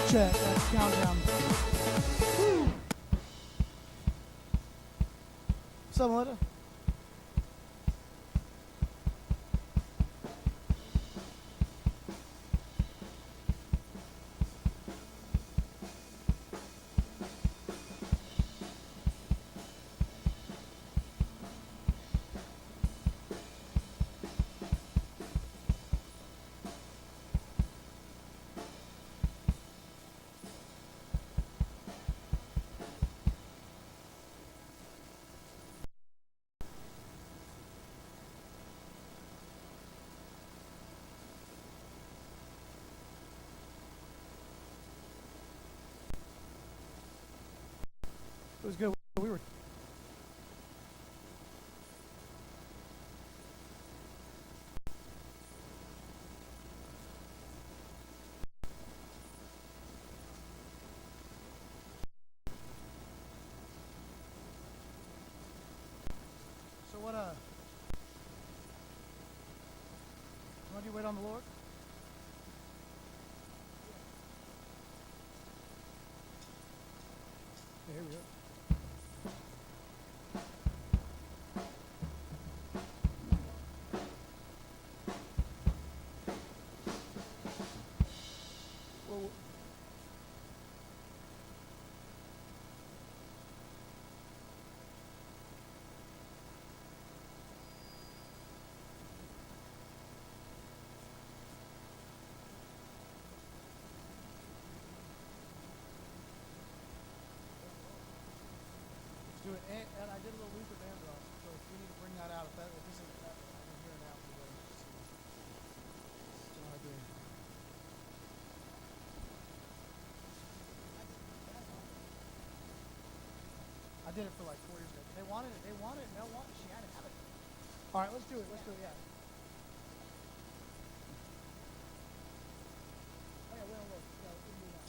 check. That's countdown. Woo. What's up, Melissa? It was good. We were. So what? Why do you wait on the Lord? Okay, here we go. Do it. And I did a little Luther Vandross, so if you need to bring that out, if this isn't that, I can hear it out. So I do. I did it for like 4 years ago. They wanted it. They wanted it. Mel wanted it. She had to have it. All right, let's do it. Let's do it. Yeah. Oh yeah, we don't look. Yeah, we can do that.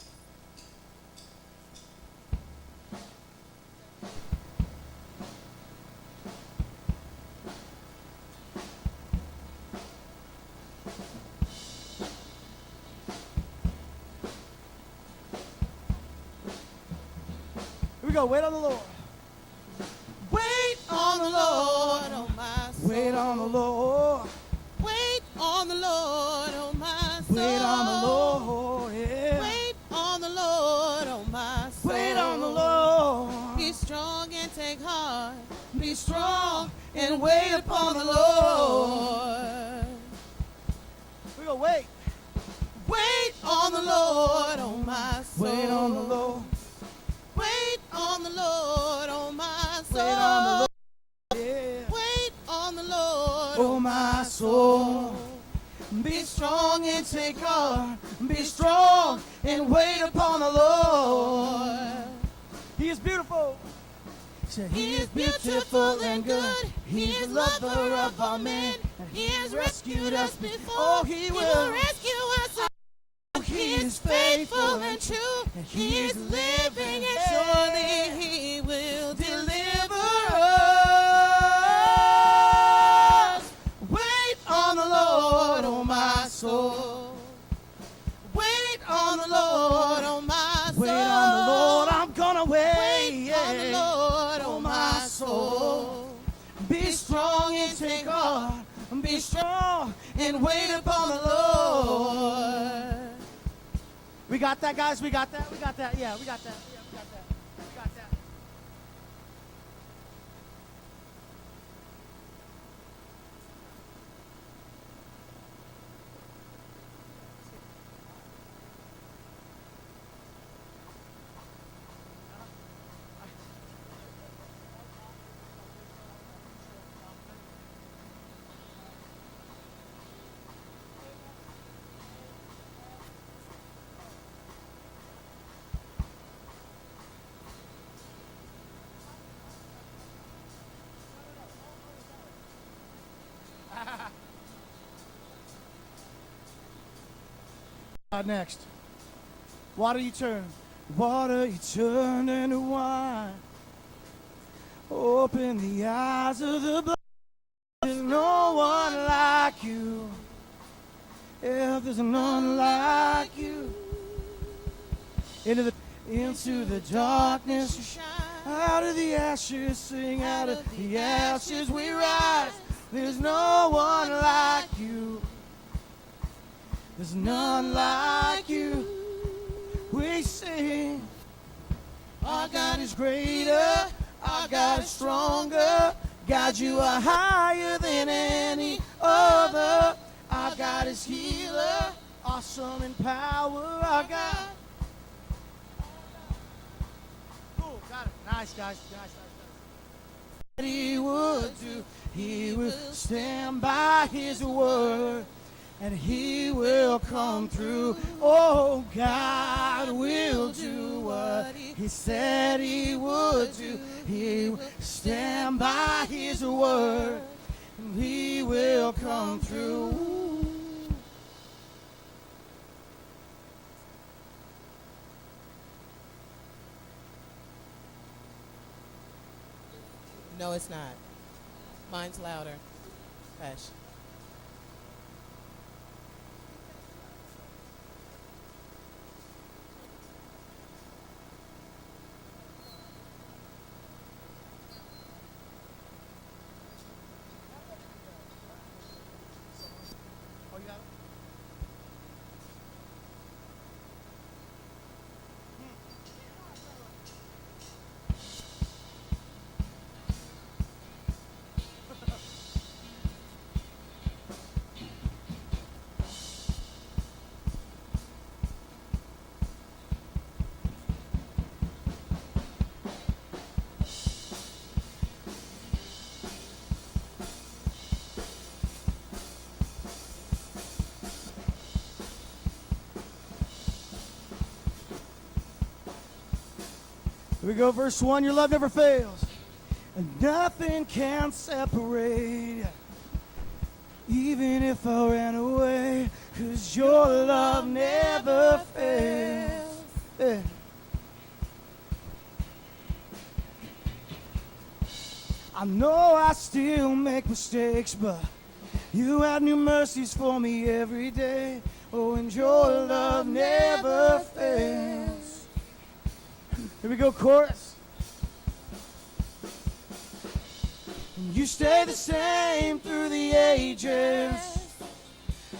Here we go. Wait on the Lord. Wait on the Lord, oh my soul. Wait on the Lord. Wait on the Lord, oh my soul. Wait on the Lord, yeah. Wait on the Lord, oh my soul. Wait on the Lord. Be strong and take heart. Be strong and wait upon the Lord. We go, wait. Wait on the Lord, oh my soul. Wait on the Lord. Wait on the Lord, oh my soul. Wait on the Lord, yeah. Wait on the Lord, Oh my soul. Be strong and take heart. Be strong and wait upon the Lord. He is beautiful. He is beautiful and good. He is lover of all men. He has rescued us before. Oh, he will rescue us. He is faithful and true. He is living and surely He will deliver us. Wait on the Lord, oh my soul. Wait on the Lord, oh my soul. Wait on the Lord, I'm gonna wait. Wait on the Lord, oh my soul. Be strong and take heart. Be strong and wait upon the Lord. We got that, guys? We got that? We got that? Yeah, we got that. Yeah, we got that. We got that. Next. Water you turn. Water you turn into wine. Open the eyes of the blind. There's no one like you. Yeah, there's none like you. into the darkness. Out of the ashes, sing, out of the ashes we rise. There's no one like you. There's none like you. We sing. Our God is greater. Our God is stronger. God, you are higher than any other. Our God is healer. Awesome in power. Our God. Cool, got it. Nice, guys. Nice. He would do. He will stand by his word, and he will come through. Oh, God will do what he said he would do. He will stand by his word, and he will come through. No, it's not. Mine's louder. Hush. Oh, you got it? Here we go, verse 1. Your love never fails, and nothing can separate. Even if I ran away, 'cause your love never fails. Yeah. I know I still make mistakes, but you have new mercies for me every day. Oh, and your love never fails. Here we go, chorus. You stay the same through the ages.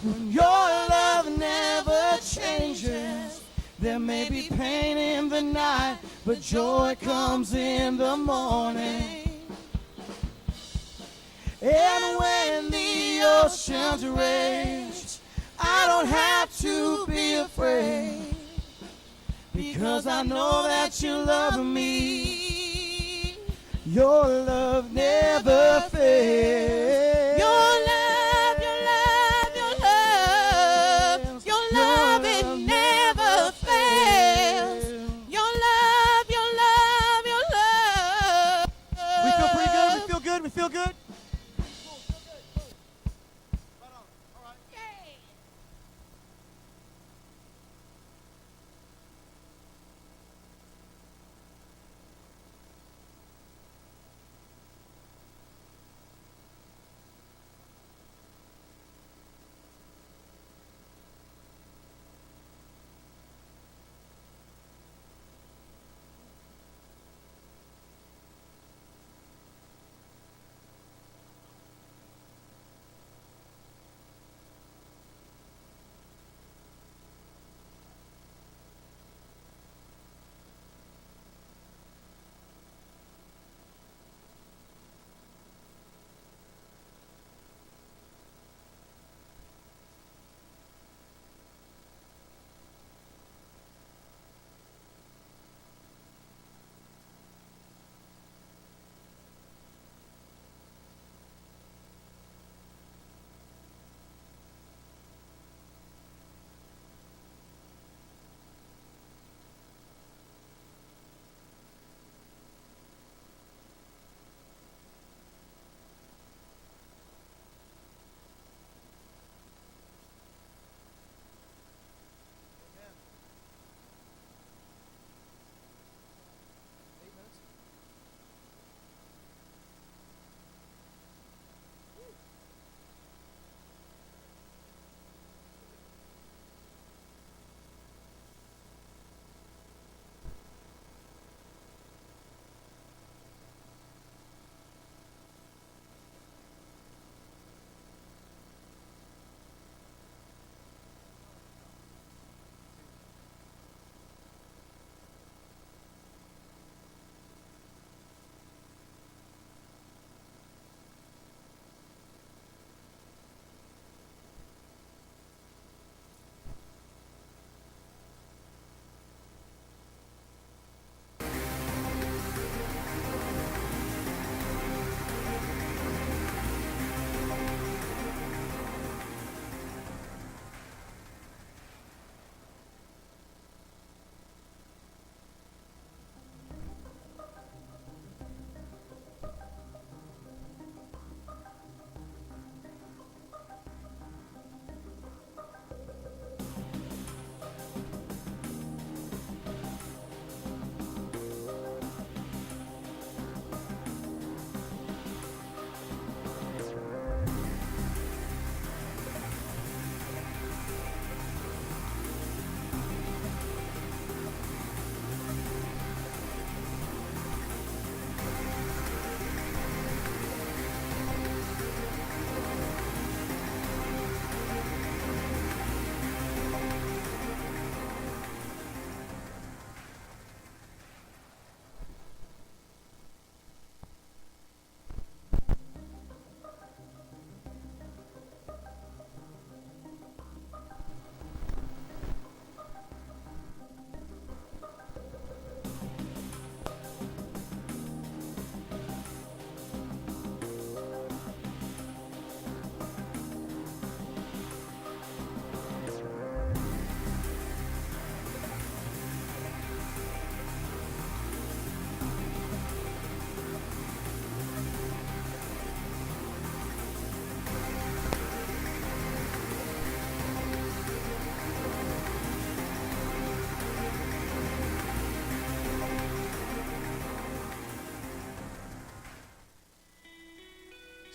Your love never changes. There may be pain in the night, but joy comes in the morning. And when the oceans rage, I don't have to be afraid, because I know that you love me. Your love never fails. Your love, your love, your love. Your love, it never fails. Your love, your love, your love. We feel pretty good. We feel good. We feel good.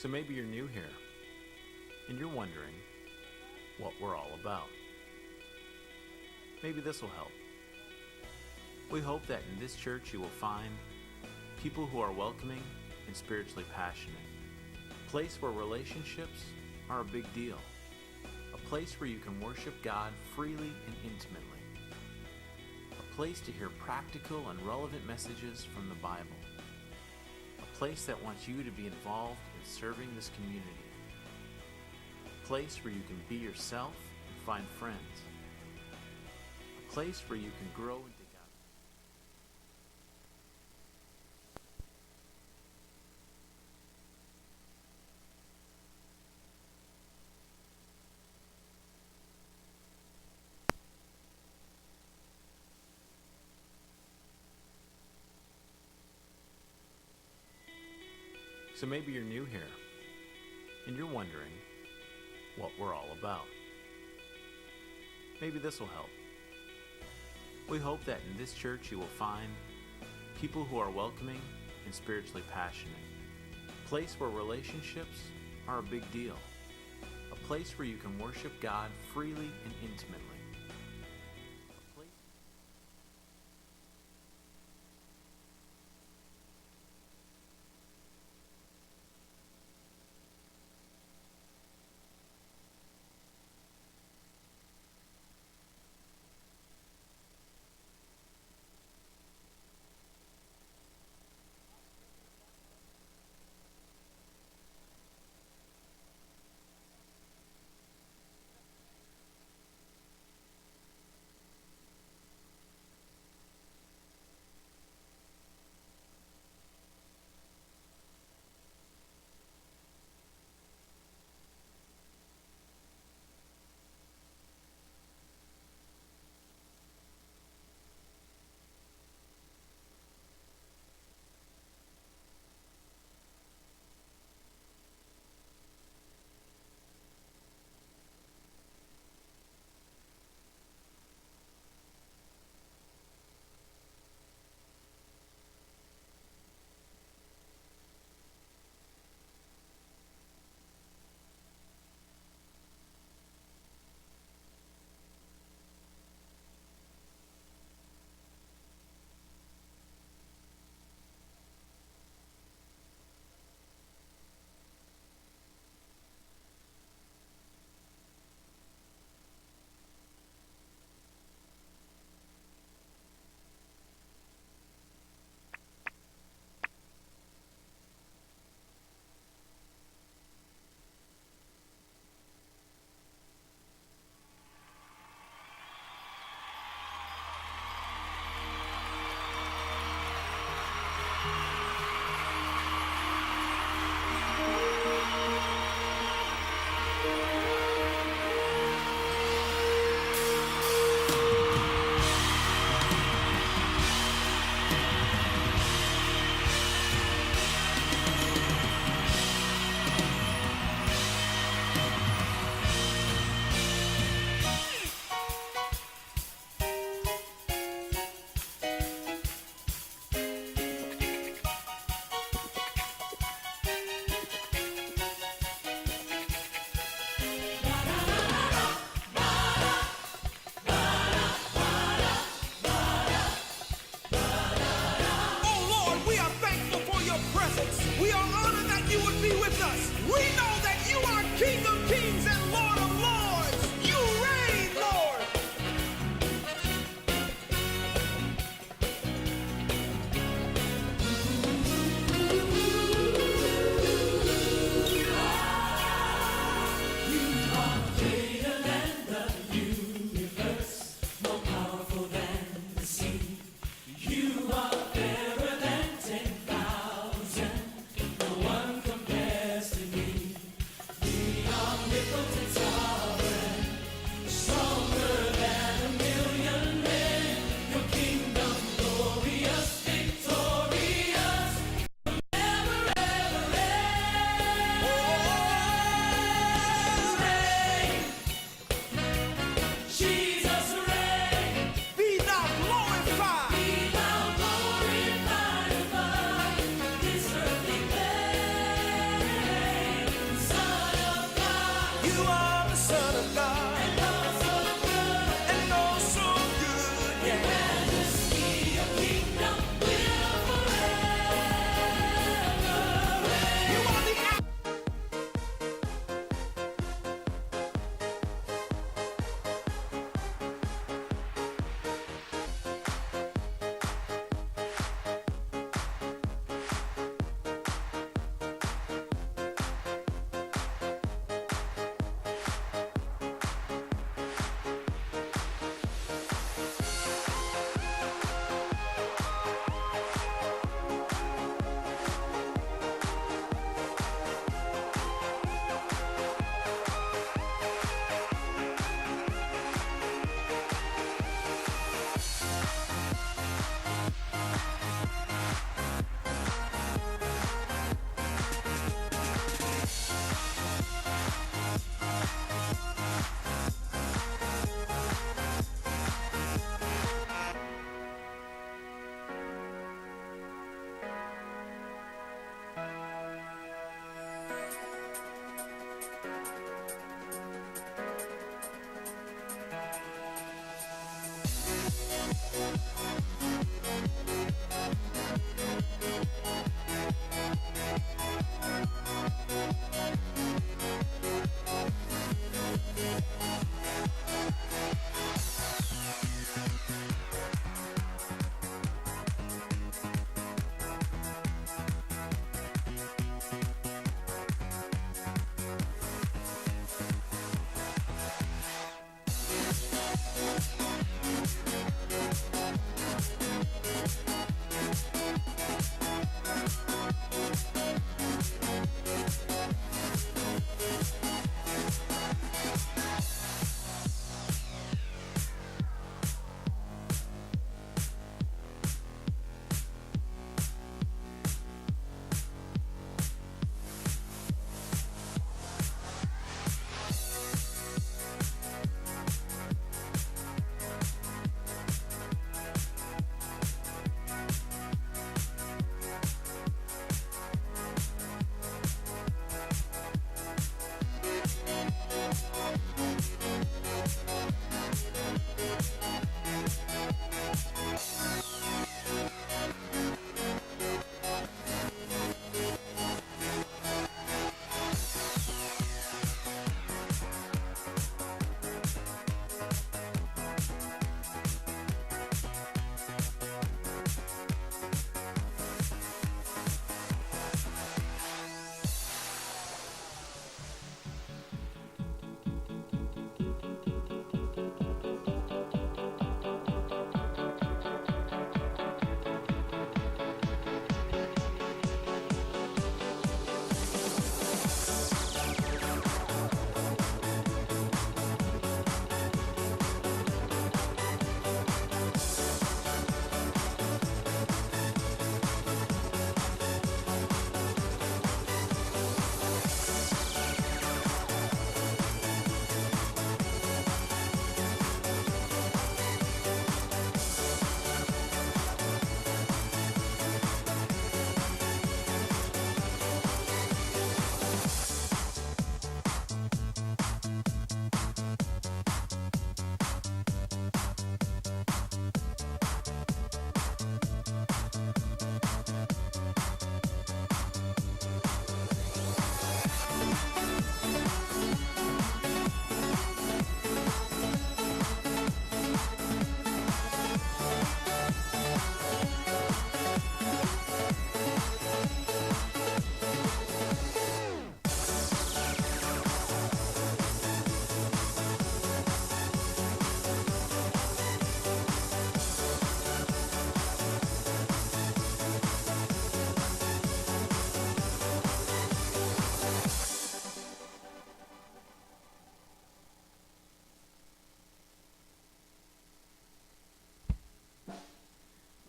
So maybe you're new here, and you're wondering what we're all about. Maybe this will help. We hope that in this church you will find people who are welcoming and spiritually passionate. A place where relationships are a big deal. A place where you can worship God freely and intimately. A place to hear practical and relevant messages from the Bible. A place that wants you to be involved in serving this community. A place where you can be yourself and find friends. A place where you can grow into God. So maybe you're new here, and you're wondering what we're all about. Maybe this will help. We hope that in this church you will find people who are welcoming and spiritually passionate. A place where relationships are a big deal. A place where you can worship God freely and intimately. A place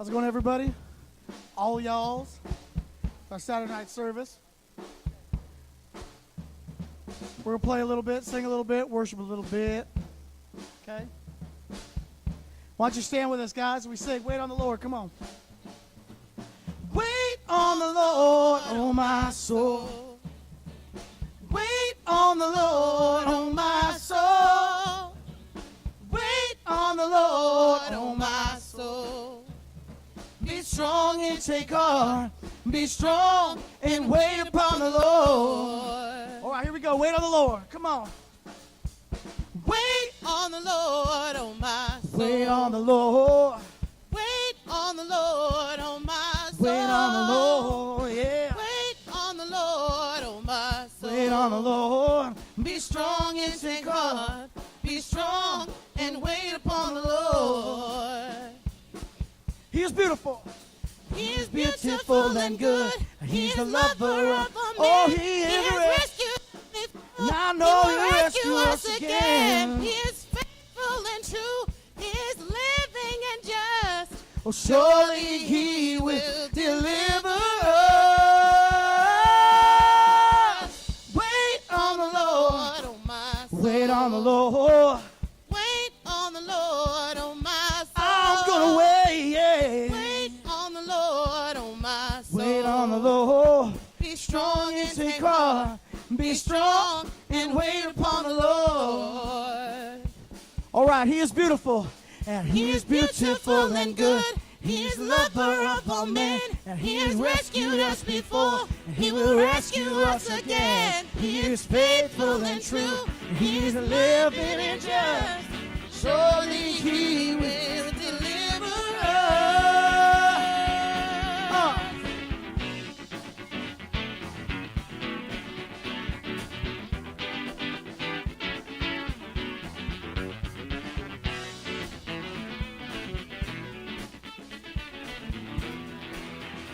How's it going, everybody? All y'all's. Our Saturday night service. We're going to play a little bit, sing a little bit, worship a little bit. Okay? Why don't you stand with us, guys? We sing, Wait on the Lord. Come on. Wait on the Lord, oh my soul. Wait on the Lord, oh my soul. Wait on the Lord, oh my soul. Be strong and take heart. Be strong and wait upon the Lord. All right, here we go. Wait on the Lord. Come on. Wait on the Lord, oh my soul. Wait on the Lord. Wait on the Lord, oh my soul. Wait on the Lord, yeah. Wait on the Lord, oh my soul. Wait on the Lord. Be strong and take heart. Be strong and wait upon the Lord. He is beautiful. He is beautiful and good. He's the lover of all men. Oh, he is rescued me. Now I know He will he'll rescue us again. He is faithful and true. He is living and just. Oh, surely he will deliver us. Wait on the Lord. Oh my soul. Wait on the Lord. Wait on the Lord, oh my soul. I'm gonna wait, yeah. Wait on the Lord, oh my soul. Wait on the Lord. Be strong and Take take heart. heart. Be strong and wait upon the Lord. All right, he is beautiful. And he is beautiful and good. He is lover of all men. And he has rescued us before. And he will rescue us again. He is faithful and true. He is living and just. Surely he will deliver us.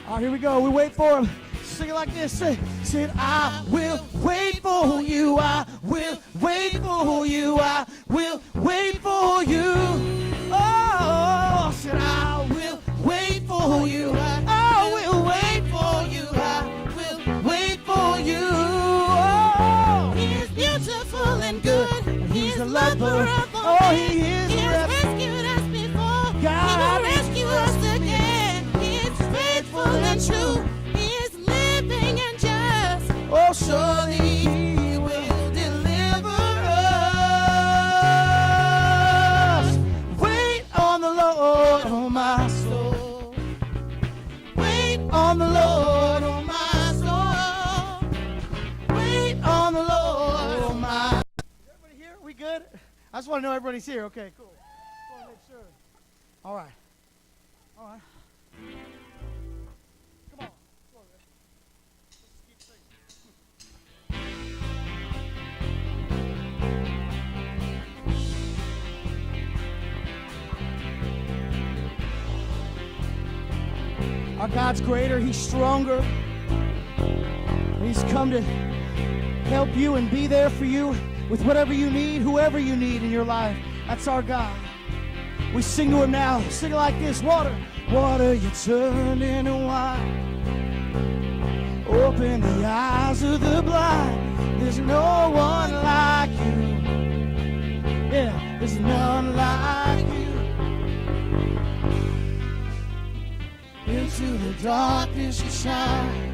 All right, here we go. We wait for him. Sing it like this. Say, I will wait for you. I will wait for you. I will wait for you. Oh, said I will wait for you. I will wait for you. I will wait for you. Oh, He is beautiful and good. He is the lover lover. of all Oh, men. he is He the has rescue. rescued us before. God, He will rescue us again. He is faithful and true. He is living and just. oh, surely he will deliver us. Wait on the Lord, oh my soul. Wait on the Lord, oh my soul. Wait on the Lord, oh my. Everybody here? We good? I just want to know everybody's here. Okay, cool. Just want to make sure. All right. All right. Come on. Come on, Rick. Let's keep singing. Our God's greater. He's stronger. He's come to help you and be there for you with whatever you need, whoever you need in your life. That's our God. We sing to him now. Sing it like this. Water. Water you turned into wine. Open the eyes of the blind. There's no one like you. Yeah, there's none like you. Into the darkness you shine.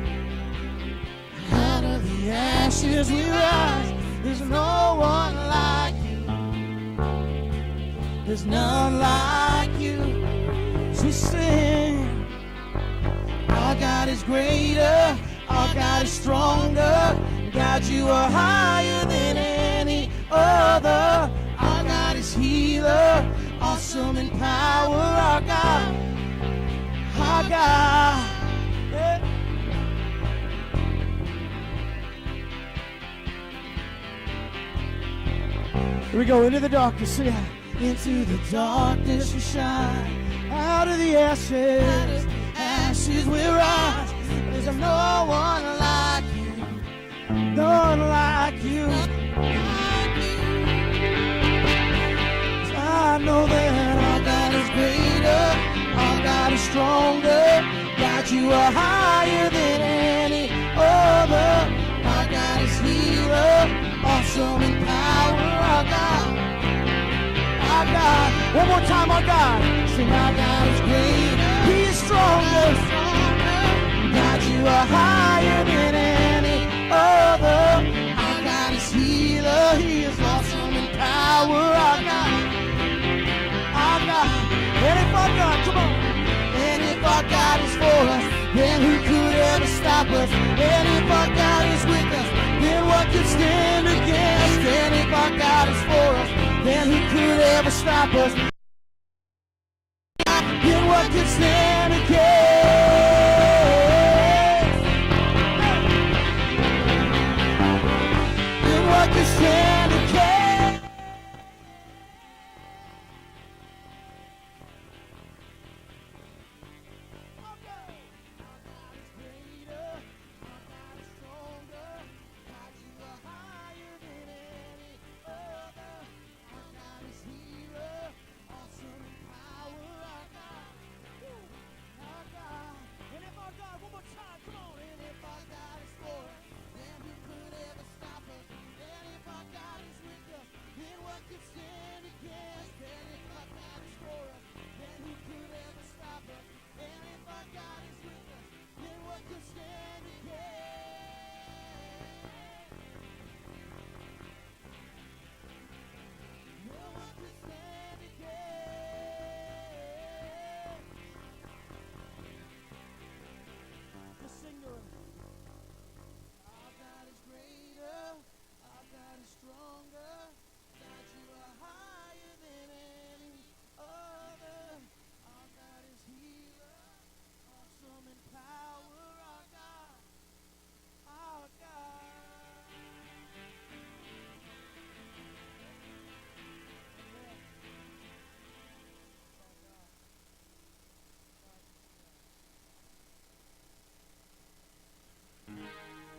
Out of the ashes we rise. There's no one like you. There's none like you. So we sing. Our God is greater. Our God is stronger. God, you are higher than any other. Our God is healer. Awesome in power. Our God. Our God. Yeah. Here we go, into the darkness, see how into the darkness you shine. Out of the ashes, ashes we rise. There's no one like you, none like you. I know that our God is greater, our God is strong. you are higher than any other. Our God is healer, awesome in power. Our God, our God. One more time, our God. Sing, our God is great. He is stronger. God, you are higher than any other. Our God is healer. He is awesome in power. Our God. Our God. And if our God, come on. And if our God is for us, then who could ever stop us? And if our God is with us, then what could stand against? And if our God is for us, then who could ever stop us? Then what could stand against? Then what could stand against?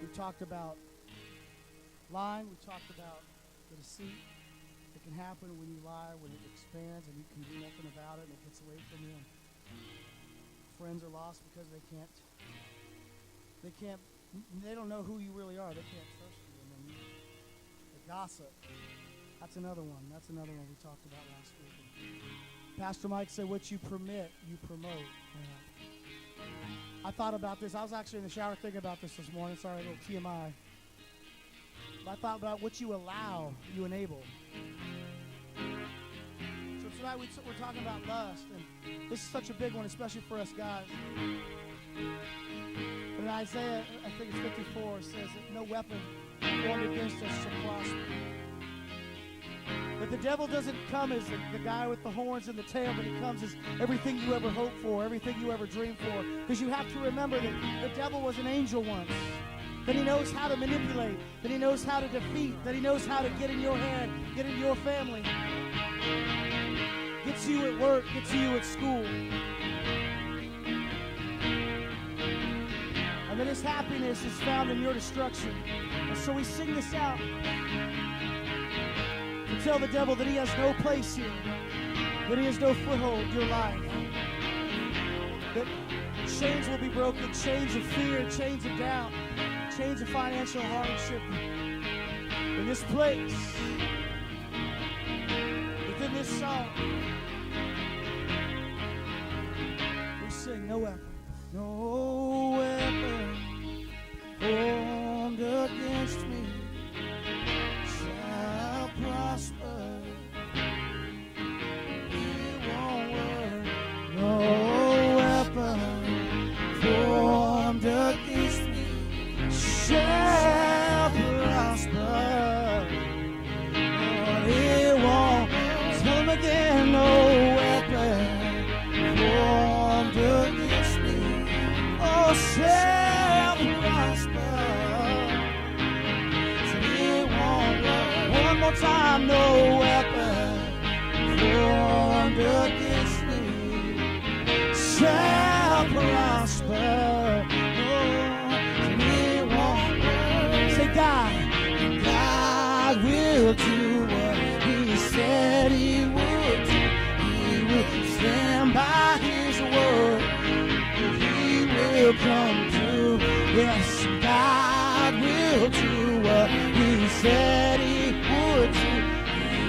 We talked about lying. We talked about the deceit that can happen when you lie, when it expands and you can do nothing about it and it gets away from you. Friends are lost because they don't know who you really are. They can't trust you. And then the gossip. That's another one. That's another one we talked about last week. Pastor Mike said, what you permit, you promote. I thought about this. I was actually in the shower thinking about this morning. Sorry, a little TMI. But I thought about what you allow, you enable. So tonight we're talking about lust. And this is such a big one, especially for us guys. In Isaiah, I think it's 54, it says that no weapon formed against us shall prosper. That the devil doesn't come as the guy with the horns and the tail, but he comes as everything you ever hoped for, everything you ever dreamed for. Because you have to remember that the devil was an angel once. That he knows how to manipulate, that he knows how to defeat, that he knows how to get in your head, get in your family. Gets you at work, gets you at school. And that his happiness is found in your destruction. And so we sing this out. To tell the devil that he has no place here, that he has no foothold in your life, that chains will be broken, chains of fear, chains of doubt, chains of financial hardship in this place, within this song. We sing, no weapon, no weapon formed against me shall prosper. It won't work. No weapon formed against me shall prosper. Lord, it won't. Tell him again. No weapon formed against me, oh, shall prosper. One more time, no weapon formed against me shall prosper. No, it won't work. Say, God will do what He said He would do. He will stand by His word. He will will come through. Yes, God will do what He said He would do.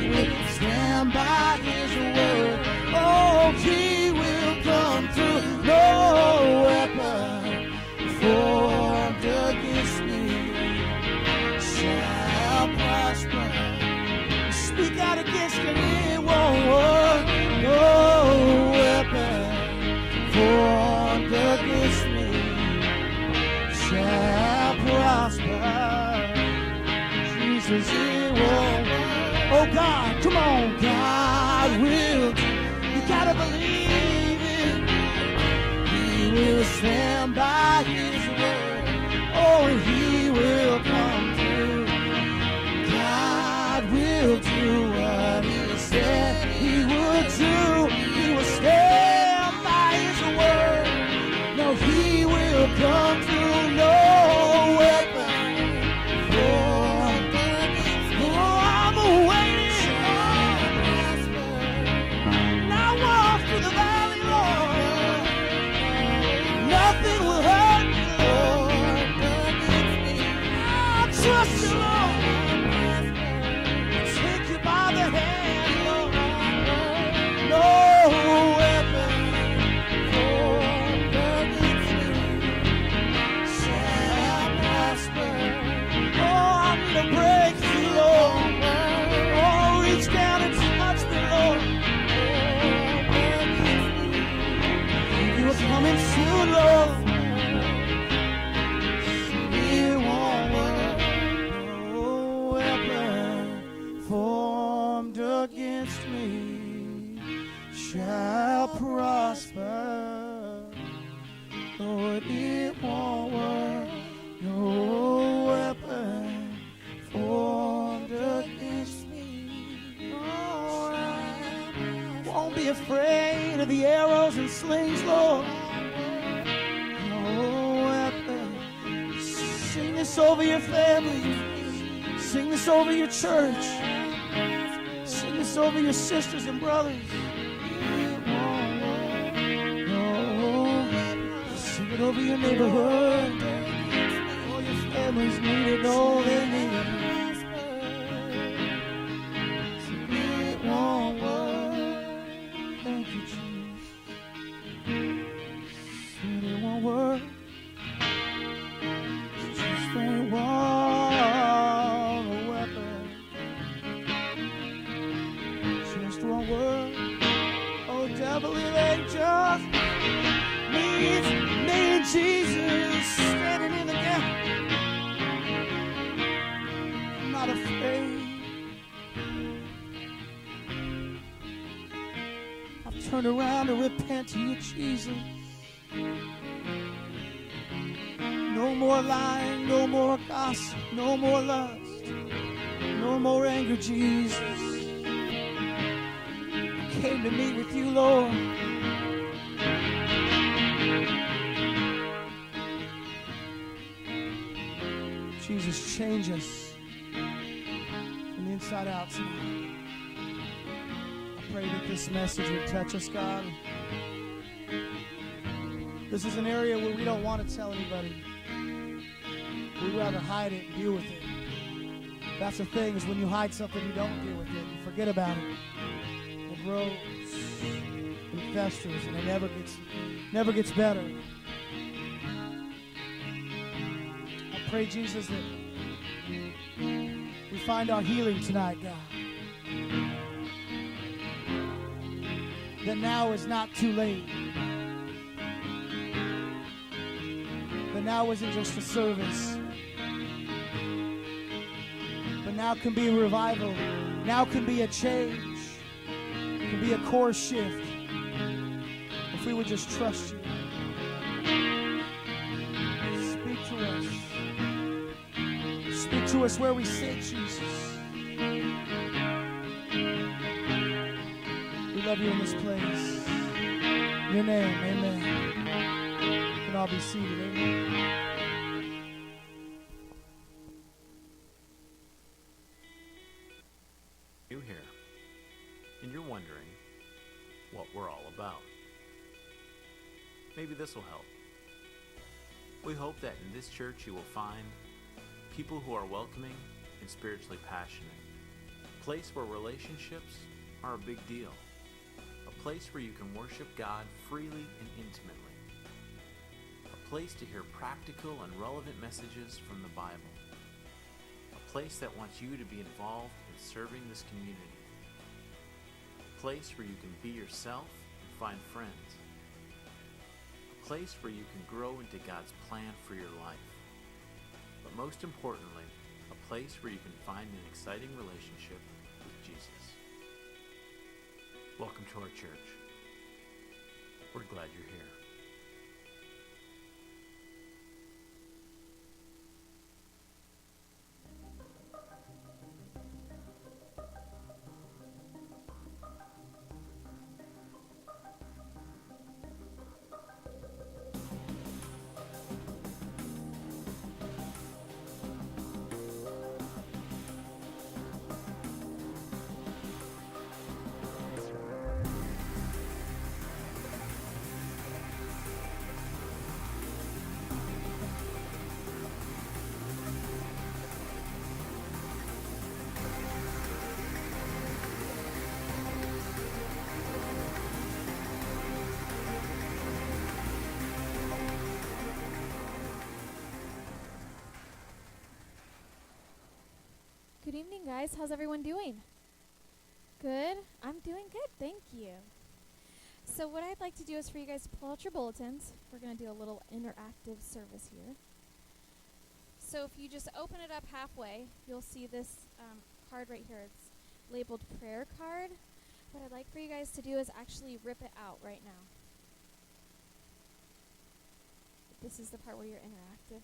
He will stand by His word. Oh, He will come through. No weapon formed against me shall prosper. Speak out against it, it won't work. No weapon formed against me shall prosper. Jesus, it won't work. Oh God, come on, God will. You gotta believe it. He will stand by His word. Oh, and He will come through. God will do what He said He would do. He will stand by His word. No, He will come through. No weapon formed. Oh, I'm waiting. And I walk through the valley, Lord. Nothing will hurt me, Lord. I trust You, Lord. Take You by the hand, Lord. No weapon formed against me shall prosper. Oh, I need a breakthrough, Lord. Oh, reach down and touch me, Lord. You are coming soon, Lord. It won't work. No weapon formed against me shall prosper. Lord, it won't work. No weapon formed against me. Oh, I won't be afraid of the arrows and slings, Lord. No weapon. Sing this over your family. Sing this over your church. Sing this over your sisters and brothers. It won't work. No. Sing it over your neighborhood. All your families need it. Oh, they need it. It won't work. Thank You, Jesus. It won't work. Just ain't one weapon. Just won't work. Oh, devil, it ain't just me. It's me and Jesus standing in the gap. I'm not afraid. I've turned around to repent to You, Jesus. No more lying, no more gossip, no more lust, no more anger, Jesus. I came to meet with You, Lord. Jesus, change us from the inside out tonight. I pray that this message would touch us, God. This is an area where we don't want to tell anybody. We'd rather hide it and deal with it. That's the thing, is when you hide something, you don't deal with it. You forget about it. It grows and festers, and it never gets better. I pray, Jesus, that we find our healing tonight, God. That now is not too late. That now isn't just a service. But now can be a revival. Now can be a change. It can be a course shift. If we would just trust You. Speak to us. Speak to us where we sit, Jesus. We love You in this place. In Your name, amen. You can all be seated, amen. You here, and you're wondering what we're all about. Maybe this will help. We hope that in this church you will find people who are welcoming and spiritually passionate. A place where relationships are a big deal. A place where you can worship God freely and intimately. A place to hear practical and relevant messages from the Bible. A place that wants you to be involved in serving this community. A place where you can be yourself and find friends. A place where you can grow into God's plan for your life. But most importantly, a place where you can find an exciting relationship with Jesus. Welcome to our church. We're glad you're here. Good evening, guys. How's everyone doing? Good? I'm doing good, thank you. So what I'd like to do is for you guys to pull out your bulletins. We're going to do a little interactive service here. So if you just open it up halfway, you'll see this card right here. It's labeled prayer card. What I'd like for you guys to do is actually rip it out right now. This is the part where you're interactive.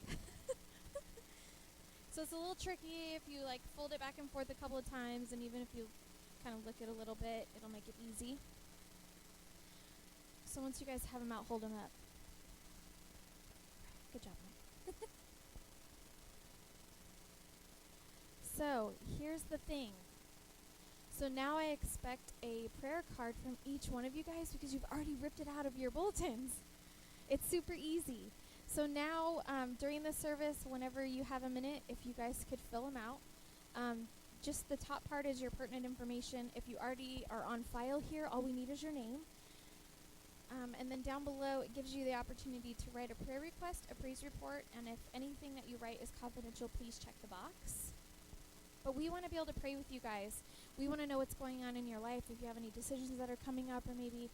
So it's a little tricky if you like fold it back and forth a couple of times, and even if you kind of lick it a little bit, it'll make it easy. So once you guys have them out, hold them up. Good job, Mike. So here's the thing. So now I expect a prayer card from each one of you guys because you've already ripped it out of your bulletins. It's super easy. So now, during the service, whenever you have a minute, if you guys could fill them out. Just the top part is your pertinent information. If you already are on file here, all we need is your name. And then down below, it gives you the opportunity to write a prayer request, a praise report, and if anything that you write is confidential, please check the box. But we want to be able to pray with you guys. We want to know what's going on in your life, if you have any decisions that are coming up, or maybe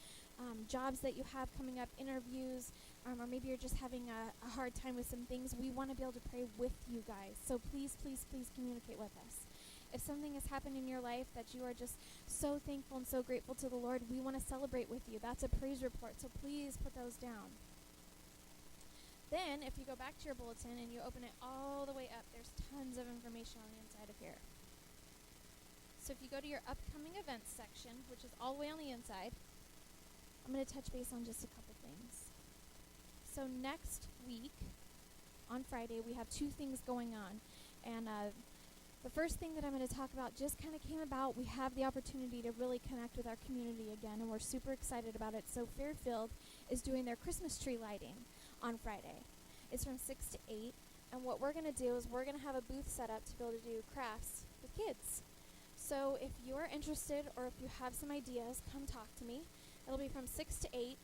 jobs that you have coming up, interviews, or maybe you're just having a hard time with some things. We want to be able to pray with you guys. So please, please, please communicate with us. If something has happened in your life that you are just so thankful and so grateful to the Lord, we want to celebrate with you. That's a praise report, so please put those down. Then, if you go back to your bulletin and you open it all the way up, there's tons of information on the inside of here. So if you go to your upcoming events section, which is all the way on the inside, I'm going to touch base on just a couple things. So next week, on Friday, we have two things going on. And the first thing that I'm going to talk about just kind of came about. We have the opportunity to really connect with our community again, and we're super excited about it. So Fairfield is doing their Christmas tree lighting on Friday. It's from 6 to 8. And what we're going to do is we're going to have a booth set up to be able to do crafts with kids. So if you're interested or if you have some ideas, come talk to me. It'll be from 6 to 8.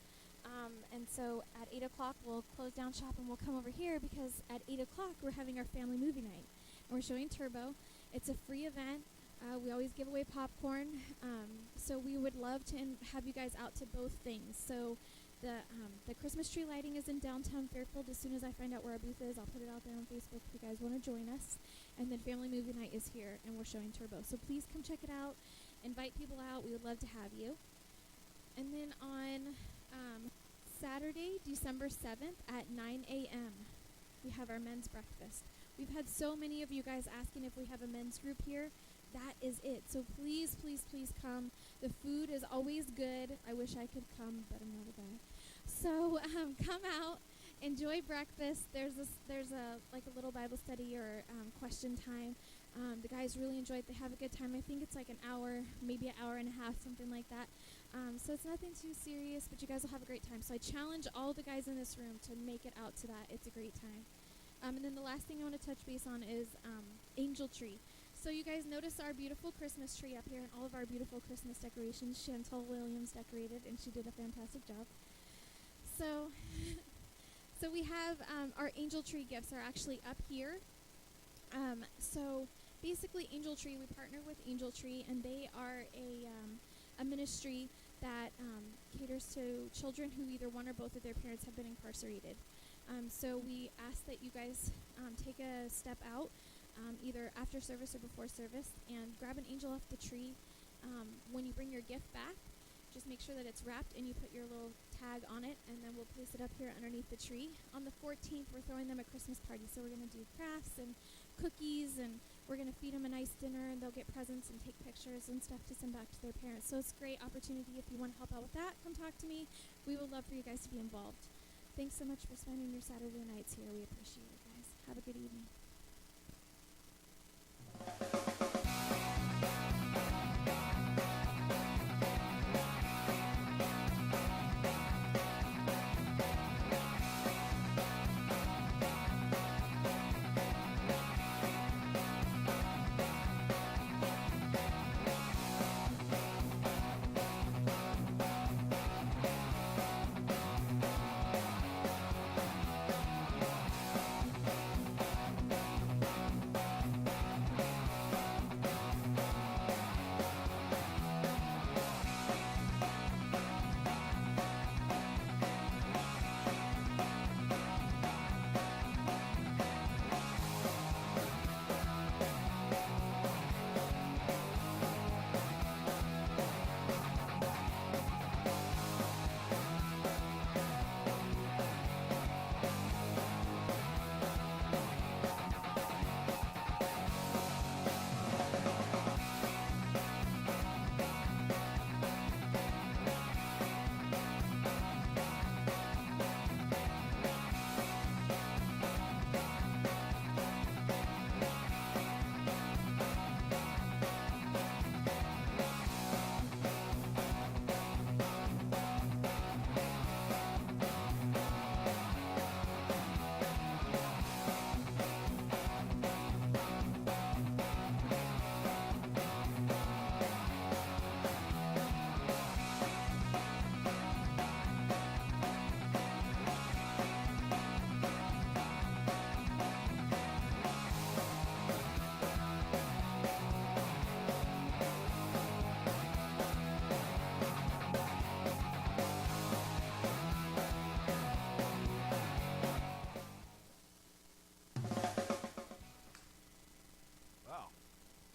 And so at 8 o'clock, we'll close down shop and we'll come over here because at 8 o'clock, we're having our family movie night. And we're showing Turbo. It's a free event. We always give away popcorn. So we would love to have you guys out to both things. So the Christmas tree lighting is in downtown Fairfield. As soon as I find out where our booth is, I'll put it out there on Facebook if you guys want to join us. And then family movie night is here, and we're showing Turbo. So please come check it out. Invite people out. We would love to have you. And then on Saturday, December 7th at 9 a.m., we have our men's breakfast. We've had so many of you guys asking if we have a men's group here. That is it. So please, please, please come. The food is always good. I wish I could come, but I'm not a guy. So come out, enjoy breakfast. There's a little Bible study or question time. The guys really enjoy it. They have a good time. I think it's like an hour, maybe an hour and a half, something like that. So it's nothing too serious, but you guys will have a great time. So I challenge all the guys in this room to make it out to that. It's a great time. And then the last thing I want to touch base on is Angel Tree. So you guys notice our beautiful Christmas tree up here and all of our beautiful Christmas decorations. Chantel Williams decorated, and she did a fantastic job. So, so we have our Angel Tree gifts are actually up here. So basically, Angel Tree, we partner with Angel Tree, and they are a ministry that caters to children who either one or both of their parents have been incarcerated. So we ask that you guys take a step out, either after service or before service, and grab an angel off the tree. When you bring your gift back, just make sure that it's wrapped and you put your little tag on it, and then we'll place it up here underneath the tree. On the 14th, we're throwing them a Christmas party, so we're going to do crafts and cookies, and we're going to feed them a nice dinner, and they'll get presents and take pictures and stuff to send back to their parents. So it's a great opportunity. If you want to help out with that, come talk to me. We would love for you guys to be involved. Thanks so much for spending your Saturday nights here. We appreciate it, guys. Have a good evening.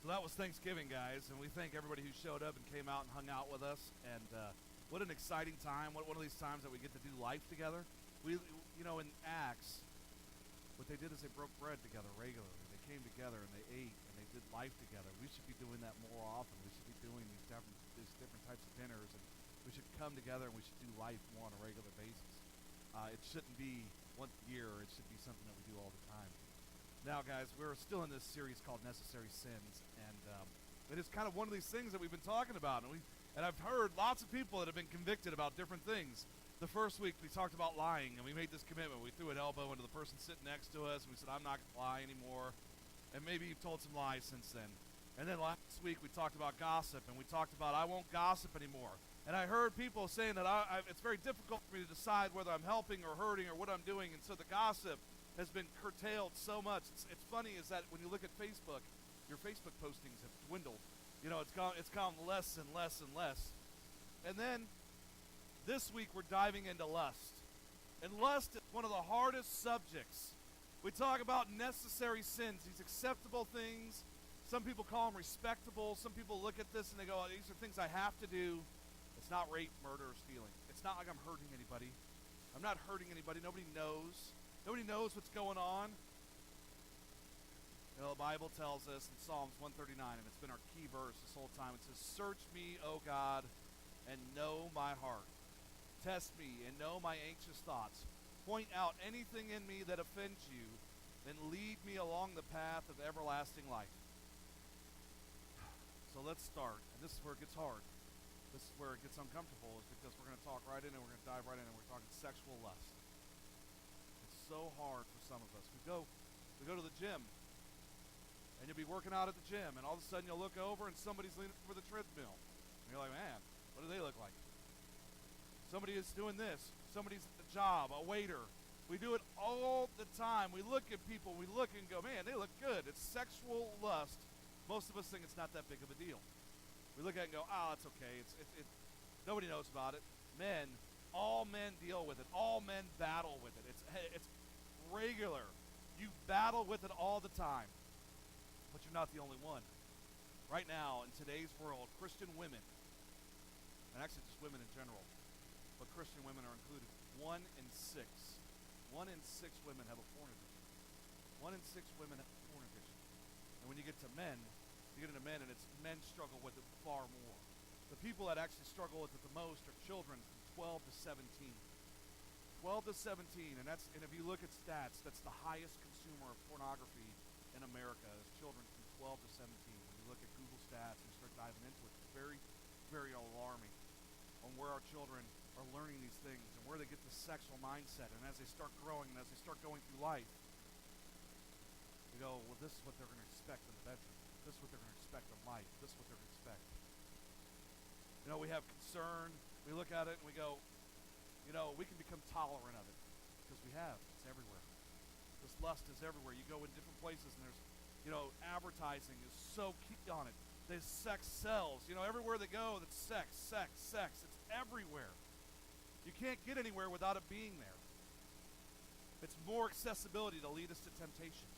That was Thanksgiving, guys, and we thank everybody who showed up and came out and hung out with us. And what an exciting time! One of these times that we get to do life together. We, in Acts, what they did is they broke bread together regularly. They came together and they ate and they did life together. We should be doing that more often. We should be doing these different types of dinners, and we should come together and we should do life more on a regular basis. It shouldn't be once a year. It should be something that we do all the time. Now, guys, we're still in this series called Necessary Sins, and it is kind of one of these things that we've been talking about, and I've heard lots of people that have been convicted about different things. The first week, we talked about lying, and we made this commitment. We threw an elbow into the person sitting next to us, and we said, I'm not going to lie anymore, and maybe you've told some lies since then. And then last week, we talked about gossip, and we talked about I won't gossip anymore. And I heard people saying that it's very difficult for me to decide whether I'm helping or hurting or what I'm doing, and so the gossip has been curtailed so much. It's funny is that when you look at Facebook, your Facebook postings have dwindled. It's gone less and less and less. And then this week we're diving into lust. And lust is one of the hardest subjects. We talk about necessary sins, these acceptable things. Some people call them respectable. Some people look at this and they go, oh, these are things I have to do. It's not rape, murder, or stealing. It's not like I'm hurting anybody. I'm not hurting anybody. Nobody knows. Nobody knows what's going on. The Bible tells us in Psalms 139, and it's been our key verse this whole time. It says, search me, O God, and know my heart. Test me and know my anxious thoughts. Point out anything in me that offends you, then lead me along the path of everlasting life. So let's start, and this is where it gets hard. This is where it gets uncomfortable, is because we're going to talk right in and we're going to dive right in and we're talking sexual lust. It's so hard for some of us. We go to the gym, and you'll be working out at the gym, and all of a sudden you'll look over and somebody's leaning over the treadmill. And you're like, man, what do they look like? Somebody is doing this. Somebody's at the job, a waiter. We do it all the time. We look at people, we look and go, man, they look good. It's sexual lust. Most of us think it's not that big of a deal. We look at it and go, it's okay. Nobody knows about it. All men deal with it. All men battle with it. It's regular. You battle with it all the time. But you're not the only one. Right now, in today's world, Christian women, and actually just women in general, but Christian women are included, 1 in 6 women have a porn addiction. 1 in 6 women have a porn addiction. And when you get into men, and it's men struggle with it far more. The people that actually struggle with it the most are children from 12 to 17. 12 to 17, and if you look at stats, that's the highest consumer of pornography in America is children from 12 to 17. When you look at Google stats and start diving into it, it's very, very alarming on where our children are learning these things and where they get the sexual mindset. And as they start growing and as they start going through life, we go, well, this is what they're going to expect in the bedroom. This is what they're going to expect in life. This is what they're going to expect. You know, we have concern. We look at it and we go, you know, we can become tolerant of it because we have. It's everywhere. This lust is everywhere. You go in different places and there's, you know, advertising is so key on it. There's sex sells. You know, everywhere they go, it's sex, sex, sex. It's everywhere. You can't get anywhere without it being there. It's more accessibility to lead us to temptation.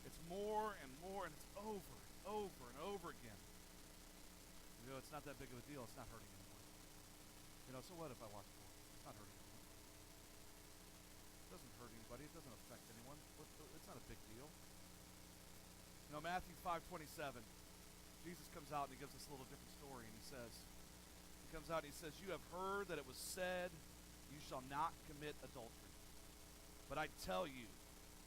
It's more and more, and it's over and over and over again. You know, it's not that big of a deal. It's not hurting anyone. You know, so what if I watch porn? It's not hurting anyone. It doesn't hurt anybody. It doesn't affect anyone. It's not a big deal. You know, Matthew 5:27, Jesus comes out and he gives us a little different story, and he comes out and he says, you have heard that it was said, you shall not commit adultery. But I tell you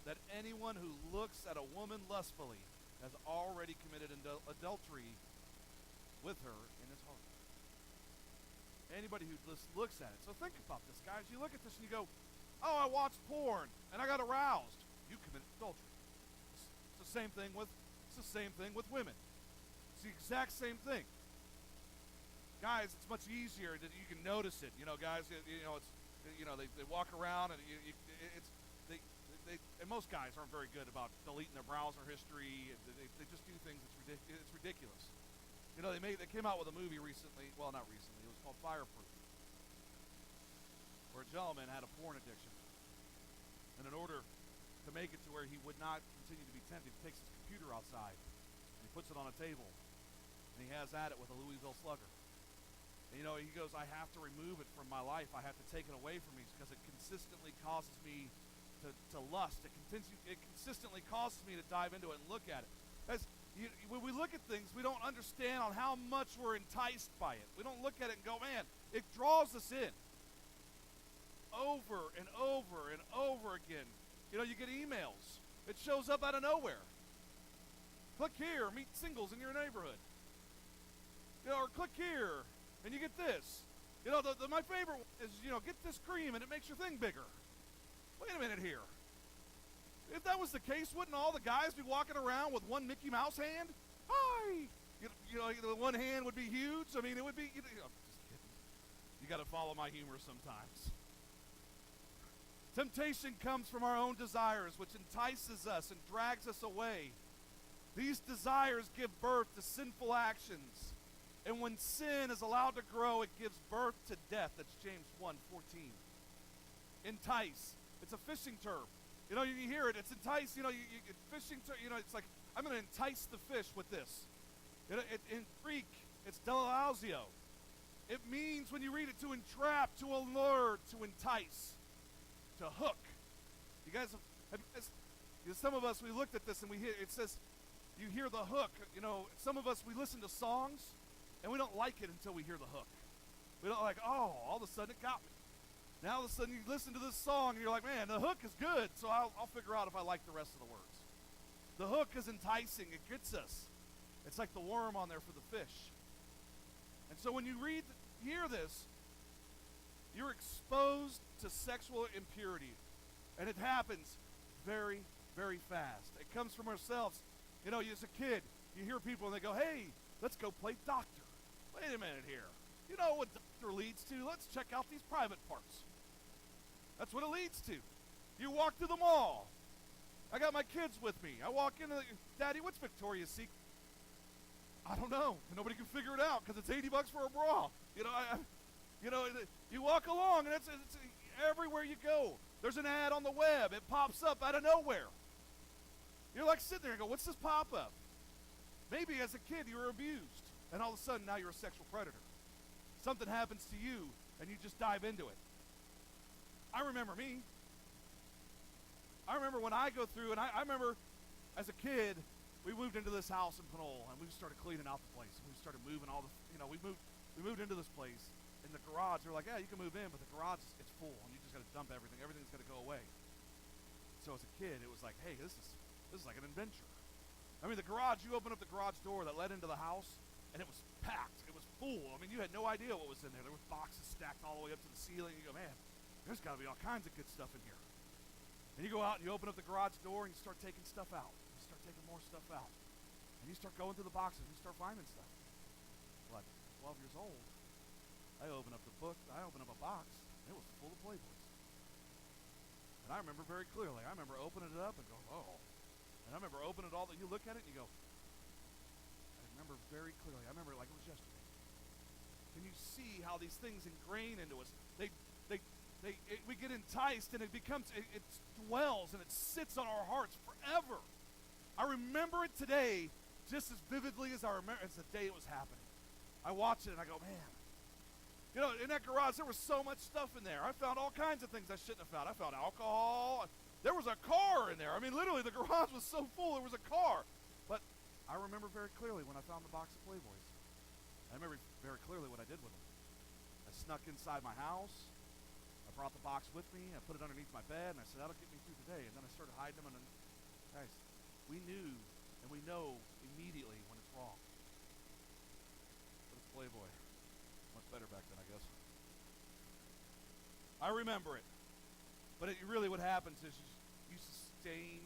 that anyone who looks at a woman lustfully has already committed adultery with her in his heart. Anybody who just looks at it. So think about this, guys. You look at this and you go, oh, I watched porn and I got aroused. You committed adultery. It's the same thing with women. It's the exact same thing. Guys, it's much easier that you can notice it. You know, guys, you know, it's, you know, they walk around and and most guys aren't very good about deleting their browser history. They just do things. It's ridiculous. You know, they came out with a movie recently. Well, not recently. It was called Fireproof, where a gentleman had a porn addiction, and in order to make it to where he would not continue to be tempted, he takes his computer outside and he puts it on a table, and he has at it with a Louisville Slugger. And, you know, he goes, I have to remove it from my life. I have to take it away from me because it consistently causes me to lust. It consistently causes me to dive into it and look at it. When we look at things, we don't understand on how much we're enticed by it. We don't look at it and go, man, it draws us in. Over and over and over again. You know, you get emails. It shows up out of nowhere. Click here, meet singles in your neighborhood. You know, or click here, and you get this. You know, my favorite is, you know, get this cream and it makes your thing bigger. Wait a minute here. If that was the case, wouldn't all the guys be walking around with one Mickey Mouse hand? Hi! You know, the one hand would be huge. I mean, it would be, you know, I'm just kidding. You got to follow my humor sometimes. Temptation comes from our own desires, which entices us and drags us away. These desires give birth to sinful actions. And when sin is allowed to grow, it gives birth to death. That's James 1:14. Entice. It's a fishing term. You know, you hear it. It's entice. You know, fishing term. You know, it's like, I'm going to entice the fish with this. In Greek, it's delausio. It means, when you read it, to entrap, to allure, to entice, to hook. You guys some of us, we looked at this and we hear, it says, you hear the hook. You know, some of us, we listen to songs and we don't like it until we hear the hook. We don't like, oh, all of a sudden it got me. Now all of a sudden you listen to this song and you're like, man, the hook is good, so I'll figure out if I like the rest of the words. The hook is enticing. It gets us. It's like the worm on there for the fish. And so when you hear this, you're exposed to sexual impurity. And it happens very, very fast. It comes from ourselves. You know, as a kid, you hear people and they go, hey, let's go play doctor. Wait a minute here. You know what doctor leads to? Let's check out these private parts. That's what it leads to. You walk through the mall. I got my kids with me. I walk in, Daddy, what's Victoria's Secret? I don't know. Nobody can figure it out because it's $80 for a bra. You walk along and it's everywhere you go. There's an ad on the web. It pops up out of nowhere. You're like sitting there and go, what's this pop-up? Maybe as a kid you were abused, and all of a sudden now you're a sexual predator. Something happens to you, and you just dive into it. I remember me. I remember when I go through, and I remember as a kid, we moved into this house in Pinole, and we started cleaning out the place. And we started moving all the, we moved into this place. In the garage, they're like, yeah, you can move in, but the garage, it's full, and you just got to dump everything. Everything's got to go away. So as a kid, it was like, hey, this is like an adventure. I mean, the garage, you open up the garage door that led into the house, and it was packed. It was full. I mean, you had no idea what was in there. There were boxes stacked all the way up to the ceiling. You go, man, there's got to be all kinds of good stuff in here. And you go out and you open up the garage door and you start taking stuff out. You start taking more stuff out. And you start going through the boxes and you start finding stuff. Well, at 12 years old, I opened up the book, I opened up a box, and it was full of Playboys. And I remember very clearly, I remember opening it up and going, oh. And I remember opening it all, you look at it and you go, I remember very clearly, I remember it like it was yesterday. Can you see how these things ingrain into us? We get enticed and it dwells and it sits on our hearts forever. I remember it today just as vividly as I remember as the day it was happening. I watch it and I go, man. You know, in that garage, there was so much stuff in there. I found all kinds of things I shouldn't have found. I found alcohol. There was a car in there. I mean, literally, the garage was so full, there was a car. But I remember very clearly when I found the box of Playboys. I remember very clearly what I did with them. I snuck inside my house. I brought the box with me. I put it underneath my bed, and I said, that'll get me through today. And then I started hiding them. And then, guys, we knew and we know immediately when it's wrong. But it's Playboy. Much better back then, I guess. I remember it. But really what happens is you sustain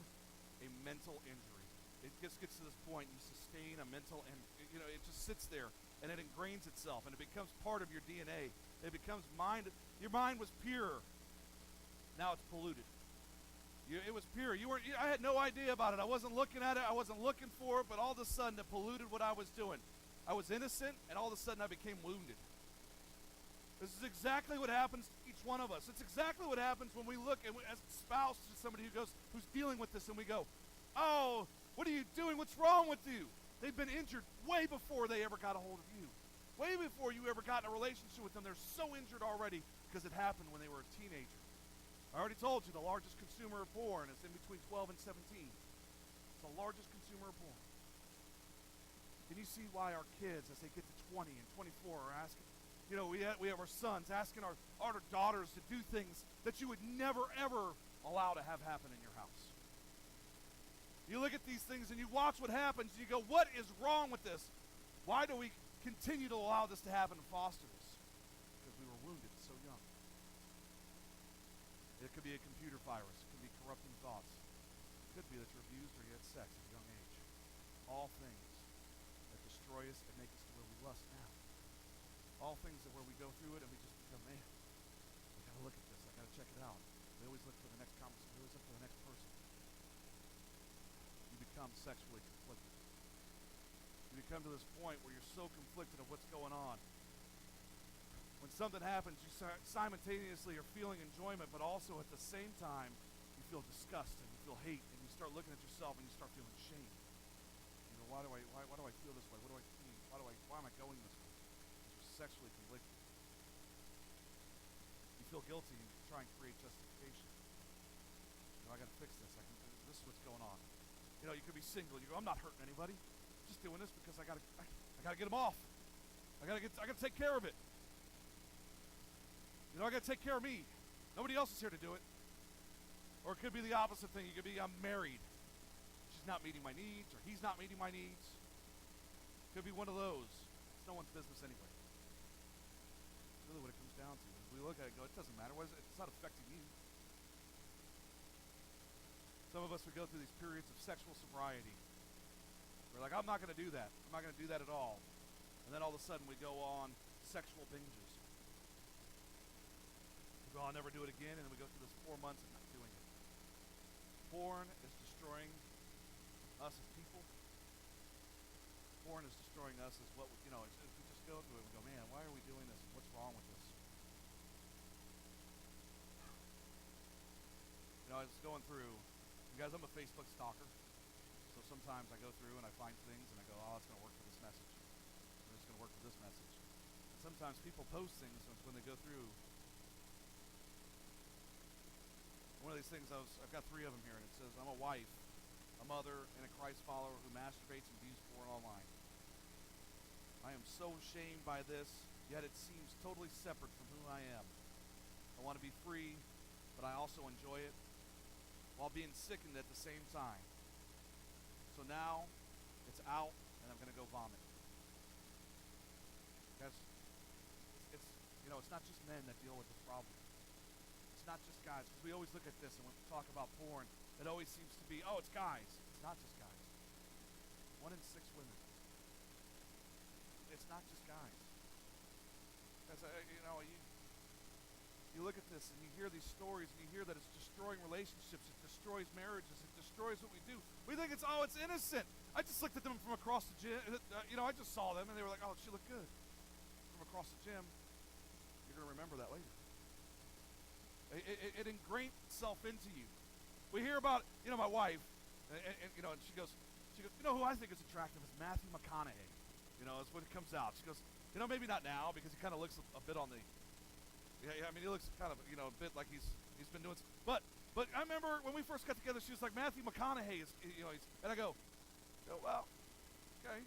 a mental injury. It just gets to this point, you sustain a mental, and it just sits there, and it ingrains itself, and it becomes part of your DNA. It becomes mind. Your mind was pure. Now it's polluted. It was pure. I had no idea about it. I wasn't looking at it. I wasn't looking for it, but all of a sudden it polluted what I was doing. I was innocent, and all of a sudden I became wounded. This is exactly what happens to each one of us. It's exactly what happens when we look as a spouse to somebody who's dealing with this, and we go, oh, what are you doing? What's wrong with you? They've been injured way before they ever got a hold of you. Way before you ever got in a relationship with them. They're so injured already because it happened when they were a teenager. I already told you the largest consumer of porn is in between 12 and 17. It's the largest consumer of porn. Can you see why our kids, as they get to 20 and 24, are asking, we have our sons asking our daughters to do things that you would never, ever allow to have happen in your house. You look at these things and you watch what happens, and you go, what is wrong with this? Why do we continue to allow this to happen and foster this? Because we were wounded so young. It could be a computer virus. It could be corrupting thoughts. It could be that you're abused or you had sex at a young age. All things that destroy us and make us to where we lust now. All things that where we go through it and we just become, man, I gotta look at this. I gotta check it out. We always look for the next conversation. We always look for the next person. You become sexually conflicted. You become to this point where you're so conflicted of what's going on. When something happens, you simultaneously are feeling enjoyment, but also at the same time, you feel disgust and you feel hate, and you start looking at yourself and you start feeling shame. Why do I feel this way? What do I mean? Why am I going this way? You're sexually conflicted. You feel guilty and you try and create justification. I got to fix this. This is what's going on. You could be single. You go, I'm not hurting anybody. I'm just doing this because I gotta get them off. I gotta take care of it. I gotta take care of me. Nobody else is here to do it. Or it could be the opposite thing. You could be, I'm married. She's not meeting my needs, or he's not meeting my needs. Could be one of those. It's no one's business anyway. really what it comes down to. As we look at it and go, it doesn't matter. It's not affecting you. Some of us would go through these periods of sexual sobriety. We're like, I'm not going to do that. I'm not going to do that at all. And then all of a sudden we go on sexual binges. We go, I'll never do it again. And then we go through this 4 months of not doing it. Porn is destroying us as people. Porn is destroying us as what, we just go through it and we go, man, why are we doing this? What's wrong with this? I was going through, you guys, I'm a Facebook stalker. So sometimes I go through and I find things and I go, oh, it's going to work for this message. Or it's going to work for this message. And sometimes people post things when they go through. One of these things, I've got 3 of them here, and it says, I'm a wife, a mother, and a Christ follower who masturbates and views porn online. I am so shamed by this, yet it seems totally separate from who I am. I want to be free, but I also enjoy it, while being sickened at the same time. So now, it's out, and I'm going to go vomit. Guys, it's not just men that deal with this problem. It's not just guys, because we always look at this, and when we talk about porn, it always seems to be, oh, it's guys. It's not just guys. 1 in 6 women. It's not just guys. Because, you look at this and you hear these stories and you hear that it's destroying relationships, it destroys marriages, it destroys what we do. We think it's innocent. I just looked at them from across the gym. I just saw them and they were like, oh, she looked good. From across the gym. You're going to remember that later. It ingrained itself into you. We hear about, my wife, and she goes, who I think is attractive is Matthew McConaughey. Is when it comes out. She goes, maybe not now because he kind of looks a bit on the, he looks kind of, a bit like he's been doing, but I remember when we first got together, she was like, Matthew McConaughey is, and I go, well, okay.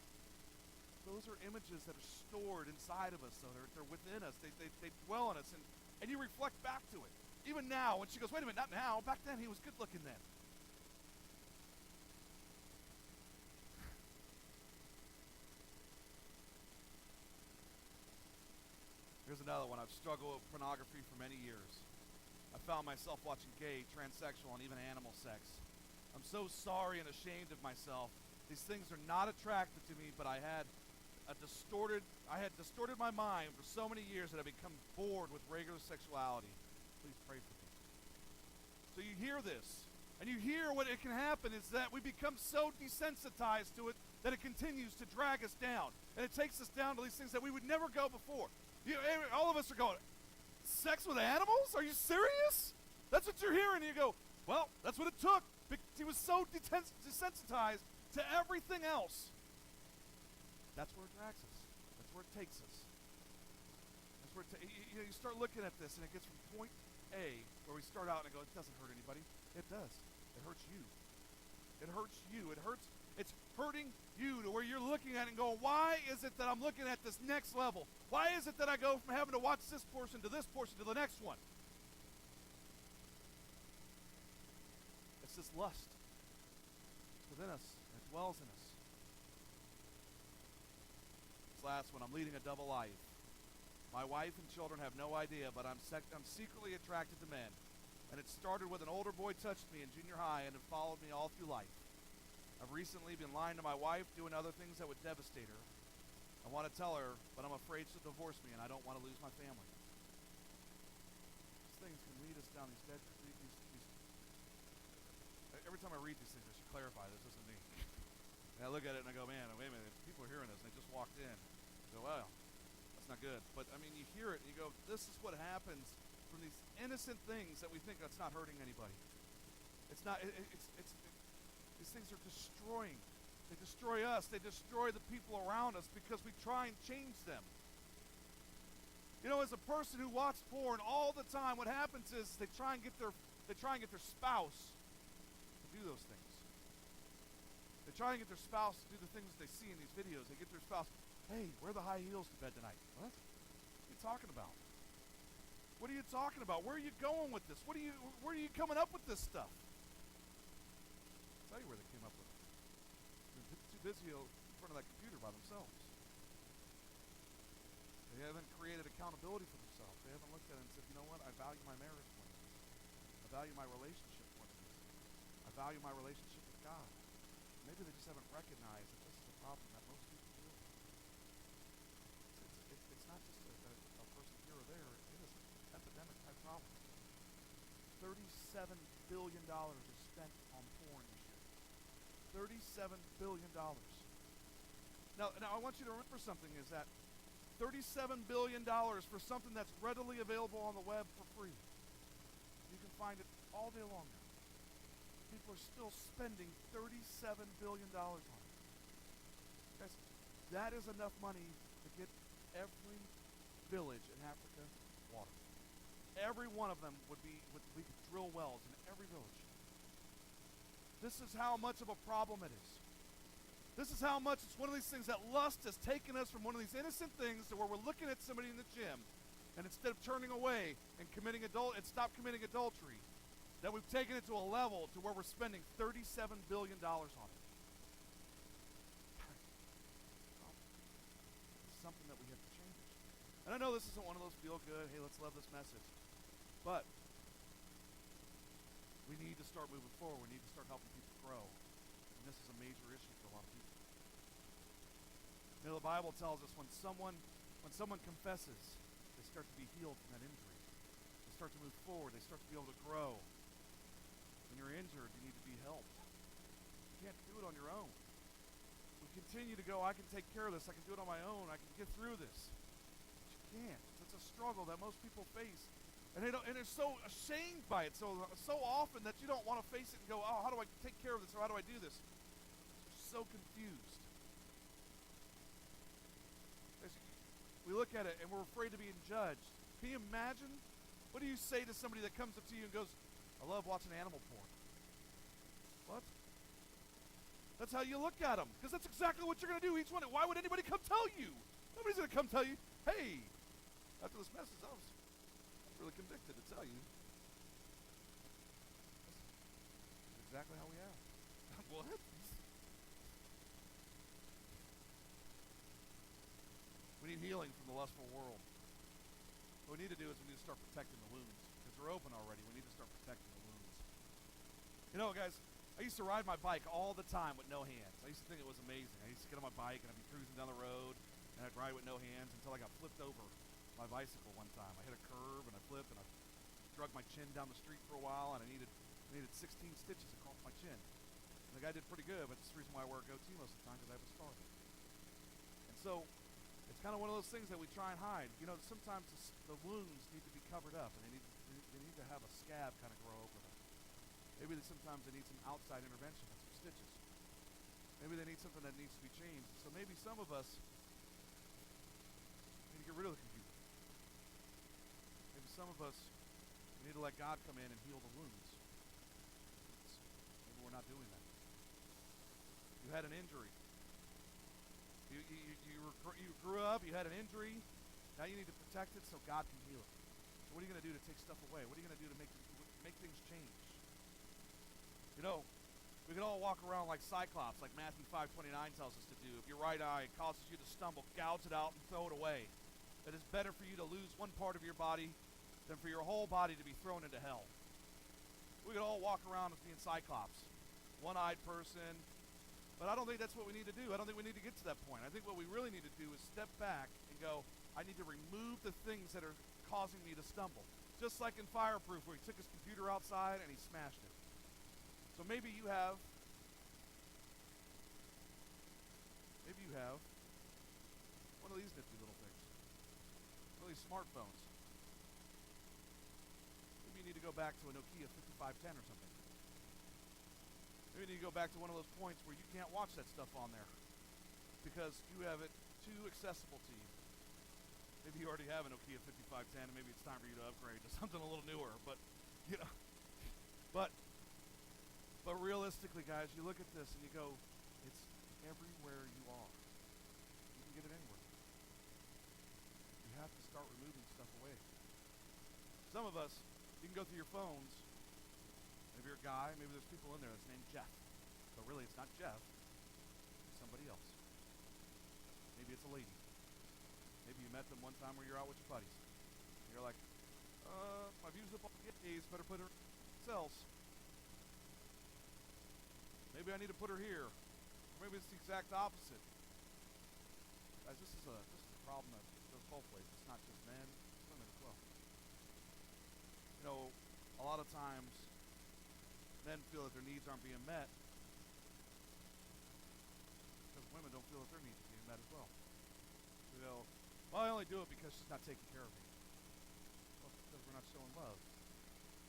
Those are images that are stored inside of us, though. They're within us. They dwell in us, and you reflect back to it. Even now, when she goes, wait a minute, not now. Back then, he was good looking then. Here's another one. I've struggled with pornography for many years. I found myself watching gay, transsexual, and even animal sex. I'm so sorry and ashamed of myself. These things are not attractive to me, but I had distorted my mind for so many years that I become bored with regular sexuality. Please pray for me. So you hear this, and you hear what it can happen is that we become so desensitized to it that it continues to drag us down. And it takes us down to these things that we would never go before. All of us are going, sex with animals? Are you serious? That's what you're hearing. And you go, well, that's what it took. He was so desensitized to everything else. That's where it drags us. That's where it takes us. That's where you start looking at this, and it gets from point A, where we start out and go, it doesn't hurt anybody. It does. It hurts you. It hurts you. It's hurting you to where you're looking at it and going, why is it that I'm looking at this next level? Why is it that I go from having to watch this portion to this portion to the next one? It's this lust. It's within us. It dwells in us. This last one, I'm leading a double life. My wife and children have no idea, but I'm secretly attracted to men. And it started with an older boy touched me in junior high and it followed me all through life. I've recently been lying to my wife, doing other things that would devastate her. I want to tell her, but I'm afraid she'll divorce me and I don't want to lose my family. These things can lead us down these dead. Every time I read these things, I should clarify this isn't me. And I look at it and I go, man, wait a minute, people are hearing this and they just walked in. I go, well, that's not good. But I mean, you hear it and you go, this is what happens from these innocent things that we think that's not hurting anybody. It's not, these things are destroying. They destroy us. They destroy the people around us because we try and change them. As a person who watches porn all the time, what happens is they try and get their spouse to do those things. They try and get their spouse to do the things that they see in these videos. They get their spouse, hey, wear the high heels to bed tonight. What? What are you talking about? What are you talking about? Where are you going with this? Where are you coming up with this stuff? I'll tell you where they came up with it. They're too busy in front of that computer by themselves. They haven't created accountability for themselves. themselves. They haven't looked at it and said, you know what, I value my marriage more than this. I value my relationship more than this. I value my relationship with God. Maybe they just haven't recognized that this is a problem that most people deal with. It's not just a person here or there. It is an epidemic type problem. $37 billion is spent on porn this year. $37 billion. Now, I want you to remember something, is that $37 billion for something that's readily available on the web for free. You can find it all day long now. People are still spending $37 billion on it. Guys, that is enough money to get every village in Africa water. Every one of them we could drill wells in every village. This is how much of a problem it is. This is how much it's one of these things that lust has taken us from one of these innocent things to where we're looking at somebody in the gym, and instead of turning away and stop committing adultery, that we've taken it to a level to where we're spending $37 billion on it. It's something that we have to change. And I know this isn't one of those feel good, hey, let's love this message. But we need to start moving forward. We need to start helping people grow. And this is a major issue for a lot of people. You know, the Bible tells us when someone confesses, they start to be healed from that injury. They start to move forward. They start to be able to grow. When you're injured, you need to be helped. You can't do it on your own. We continue to go, I can take care of this. I can do it on my own. I can get through this. But you can't. It's a struggle that most people face. And they're so ashamed by it so often that you don't want to face it and go, oh, how do I take care of this, or how do I do this? You're so confused. We look at it and we're afraid of being judged. Can you imagine? What do you say to somebody that comes up to you and goes, I love watching animal porn? What? That's how you look at them, because that's exactly what you're going to do each one. Why would anybody come tell you? Nobody's going to come tell you, hey, after this message, I was really convicted to tell you. That's exactly how we are. What? We need healing from the lustful world. What we need to do is we need to start protecting the wounds, because they're open already. We need to start protecting the wounds. You know, guys, I used to ride my bike all the time with no hands. I used to think it was amazing. I used to get on my bike and I'd be cruising down the road and I'd ride with no hands until I got flipped over my bicycle one time. I hit a curve and I flipped and I drug my chin down the street for a while, and I needed 16 stitches across my chin. And the guy did pretty good, but that's the reason why I wear a goatee most of the time, because I have a scar. And so it's kind of one of those things that we try and hide. You know, sometimes the wounds need to be covered up, and they need to have a scab kind of grow over them. Maybe sometimes they need some outside intervention, like some stitches. Maybe they need something that needs to be changed. So maybe some of us need to get rid of the computer. Maybe some of us need to let God come in and heal the wounds. Maybe we're not doing that. You had an injury. You grew up, you had an injury. Now you need to protect it so God can heal it. So what are you going to do to take stuff away? What are you going to do to make things change? You know, we can all walk around like Cyclops, like Matthew 5:29 tells us to do. If your right eye causes you to stumble, gouge it out and throw it away. It is better for you to lose one part of your body than for your whole body to be thrown into hell. We could all walk around as being Cyclops, one-eyed person, but I don't think that's what we need to do. I don't think we need to get to that point. I think what we really need to do is step back and go, I need to remove the things that are causing me to stumble. Just like in Fireproof, where he took his computer outside and he smashed it. So maybe you have one of these nifty little things. One of these smartphones. Maybe you need to go back to a Nokia 5510 or something. Maybe you need to go back to one of those points where you can't watch that stuff on there because you have it too accessible to you. Maybe you already have a Nokia 5510 and maybe it's time for you to upgrade to something a little newer, but you know. But realistically, guys, you look at this and you go, it's everywhere you are. You can get it anywhere. You have to start removing stuff away. Some of us, you can go through your phones. Maybe you're a guy, maybe there's people in there that's named Jeff. But really, it's not Jeff. It's somebody else. Maybe it's a lady. Maybe you met them one time where you're out with your buddies. You're like, I've used up all the gays, better put her else. Maybe I need to put her here. Or maybe it's the exact opposite. Guys, this is a problem that goes both ways. It's not just men, it's women as well. You know, a lot of times men feel that their needs aren't being met because women don't feel that their needs are being met as well. You know, well, I only do it because she's not taking care of me. Well, it's because we're not showing love.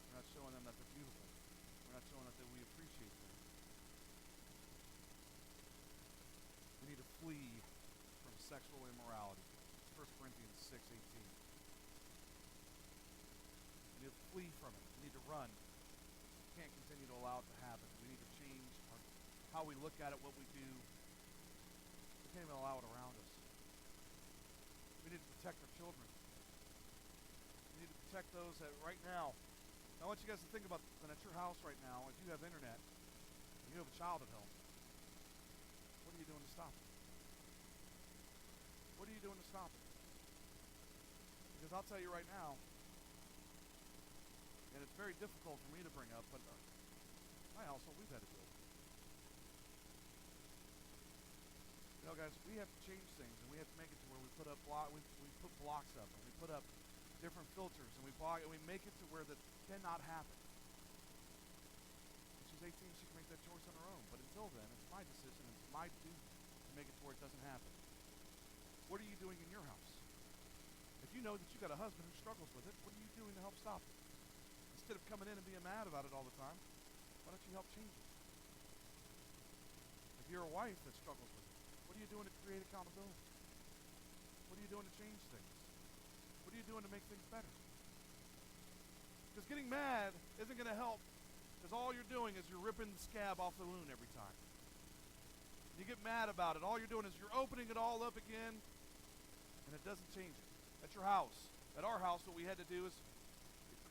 We're not showing them that they're beautiful. We're not showing that we appreciate them. We need to flee from sexual immorality. 1 Corinthians 6:18. We need to flee from it. We need to run. We can't continue to allow it to happen. We need to change how we look at it, what we do. We can't even allow it around us. We need to protect our children. We need to protect those that right now. I want you guys to think about that at your house right now, if you have internet, and you have a child at home, what are you doing to stop it? What are you doing to stop it? Because I'll tell you right now, and it's very difficult for me to bring up, but my household, we've had to deal with it. You know, guys, we have to change things, and we have to make it to where we put up we put blocks up, and we put up different filters, and we make it to where that cannot happen. When she's 18, she can make that choice on her own. But until then, it's my decision, it's my duty to make it to where it doesn't happen. What are you doing in your house? If you know that you got a husband who struggles with it, what are you doing to help stop it? Instead of coming in and being mad about it all the time, why don't you help change it? If you're a wife that struggles with it, what are you doing to create accountability? What are you doing to change things? What are you doing to make things better? Because getting mad isn't going to help, because all you're doing is you're ripping the scab off the wound every time. You get mad about it. All you're doing is you're opening it all up again, and it doesn't change it. At your house, at our house, what we had to do is,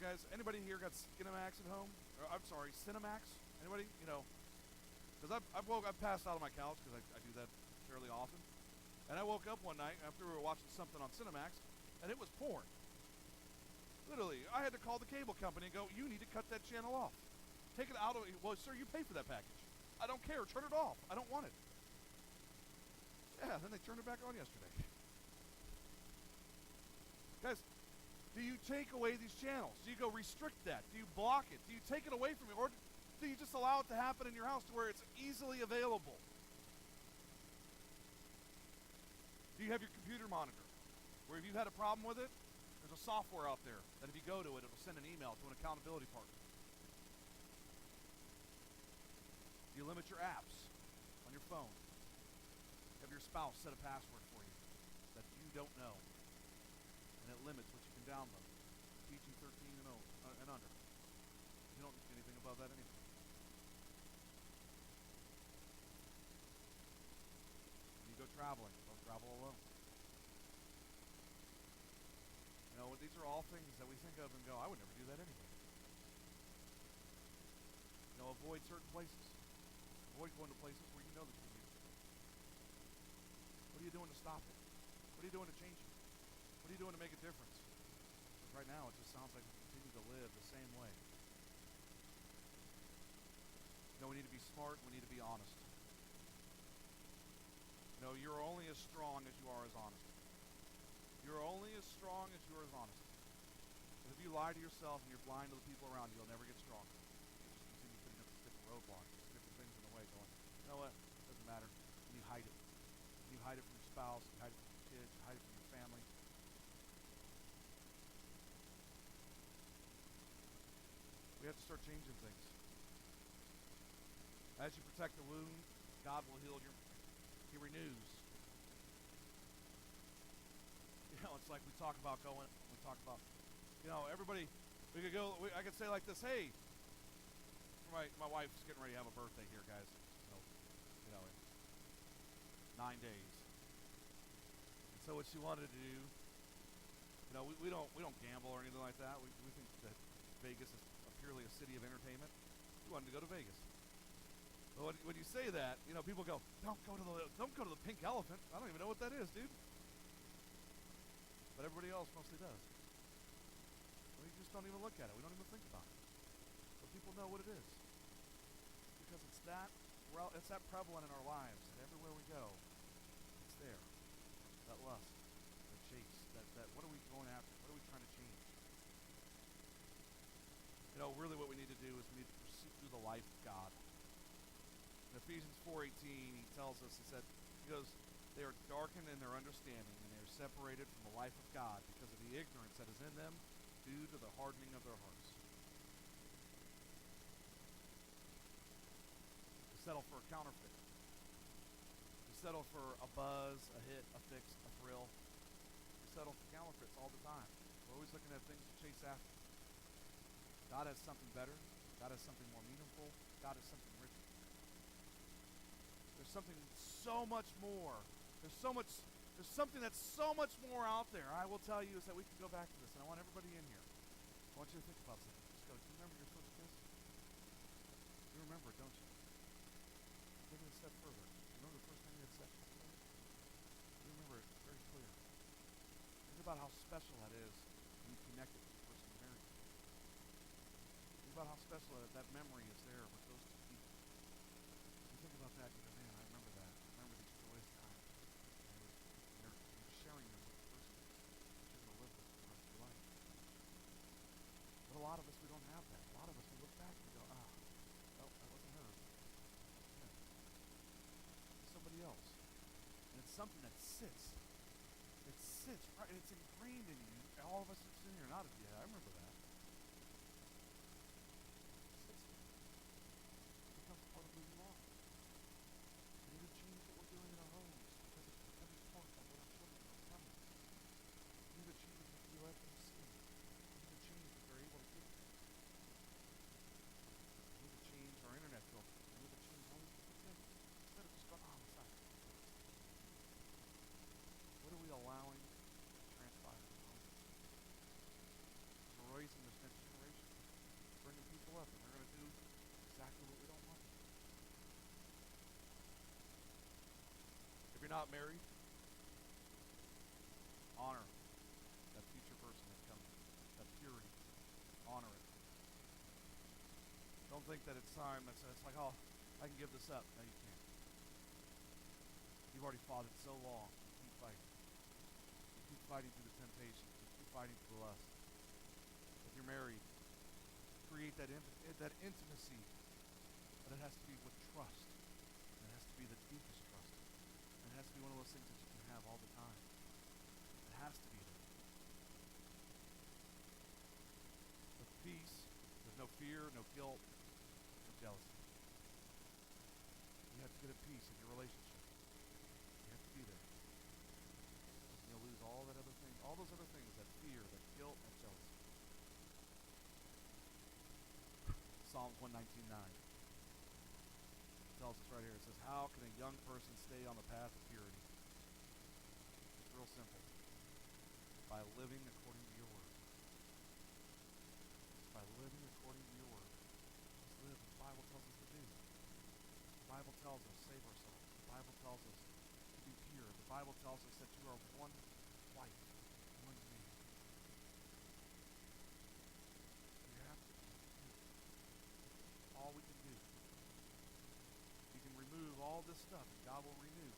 guys, anybody here got Skinamax at home? Or, I'm sorry, Cinemax? Anybody? You know, because I've passed out on my couch because I do that fairly often. And I woke up one night after we were watching something on Cinemax, and it was porn. Literally, I had to call the cable company and go, you need to cut that channel off. Take it out of, well, sir, you pay for that package. I don't care, turn it off. I don't want it. Yeah, then they turned it back on yesterday. Guys, do you take away these channels? Do you go restrict that? Do you block it? Do you take it away from you? Or do you just allow it to happen in your house to where it's easily available? Do you have your computer monitor? Where if you've had a problem with it, there's a software out there that if you go to it, it'll send an email to an accountability partner. Do you limit your apps on your phone? Have your spouse set a password for you that you don't know, and it limits what you can download. PG-13 and under. You don't do anything above that anyway. When you go traveling, don't travel alone. You know, these are all things that we think of and go, I would never do that anyway. You know, avoid certain places. Avoid going to places where you know that you're going to be. What are you doing to stop it? What are you doing to change it? What are you doing to make a difference? Because right now, it just sounds like we continue to live the same way. You know, we need to be smart. We need to be honest. You know, you're only as strong as you are as honest. You're only as strong as you are as honest. Because if you lie to yourself and you're blind to the people around you, you'll never get stronger. You'll just continue putting up different roadblocks, different things in the way, going, you know what? It doesn't matter. And you hide it. And you hide it from your spouse. You hide it from your kids. You hide it from your family. We have to start changing things. As you protect the wound, God will heal your. He renews. You know, it's like we talk about you know, everybody, we could go, I could say like this, hey, my wife's getting ready to have a birthday here, guys, you know, in 9 days. And so what she wanted to do, you know, we don't gamble or anything like that. We think that Vegas is purely a city of entertainment. We wanted to go to Vegas. But when you say that, you know, people go, don't go to the Pink Elephant. I don't even know what that is, dude. But everybody else mostly does. don't even look at it. We don't even think about it. But people know what it is. Because it's that prevalent in our lives that everywhere we go, it's there. That lust, that chase, that what are we going after? What are we trying to change? You know, really what we need to do is we need to pursue the life of God. In Ephesians 4:18, he tells us, he goes, they are darkened in their understanding, and they are separated from the life of God because of the ignorance that is in them due to the hardening of their hearts. We settle for a counterfeit. We settle for a buzz, a hit, a fix, a thrill. We settle for counterfeits all the time. We're always looking at things to chase after. God has something better. God has something more meaningful. God has something richer. There's something so much more. There's something that's so much more out there. I will tell you is that we can go back to this, and I want everybody in here. I want you to think about something. Just go, do you remember your first kiss? You remember it, don't you? Take it a step further. You remember the first time you had sex with somebody? You remember it very clear. Think about how special that is when you connect it with the person you're married to. Think about how special that memory is there with those two people. You think about that, you go, man, I remember that. I remember these joyous times. And you're sharing them with the person that you're going to live with for the rest of your life. But a lot of us, we don't have that. A lot of us, we look back and we go, no, that wasn't her. That wasn't him. It's somebody else. And it's something that sits. It sits, right? And it's ingrained in you. All of us are sitting here nodding, yeah, I remember that. It sits there. It becomes part of who you are. We need to change what we're doing in our homes because it's becoming part of what our children are becoming. We need to change what we let them see. We need to change what they're able to get. We need to change our internet filter. We need to change all these different things. Instead of just going, what's that? What are we allowing to transpire in our homes? We're raising this next generation, bringing people up, and they're going to do exactly what we don't want them to do. If you're not married, honor that future person that's coming, that purity. Honor it. Don't think that it's time. It's like, oh, I can give this up. No, you can't. You've already fought it so long. You keep fighting. You keep fighting through the temptation. You keep fighting through the lust. If you're married, create that intimacy, but it has to be with trust. It has to be the deepest trust. And it has to be one of those things that you can have all the time. It has to be there. With peace, there's no fear, no guilt, no jealousy. You have to get at peace in your relationship. You have to be there. And you'll lose all that other thing, all those other things, that fear, that guilt, that jealousy. Psalms 119:9 tells us right here. It says, how can a young person stay on the path of purity? It's real simple. By living according to your word. By living according to your word. Let's live what the Bible tells us to do. The Bible tells us save ourselves. The Bible tells us to be pure. The Bible tells us that you are one wife, one man. You have to be pure. All we can do. You can remove all this stuff, and God will renew.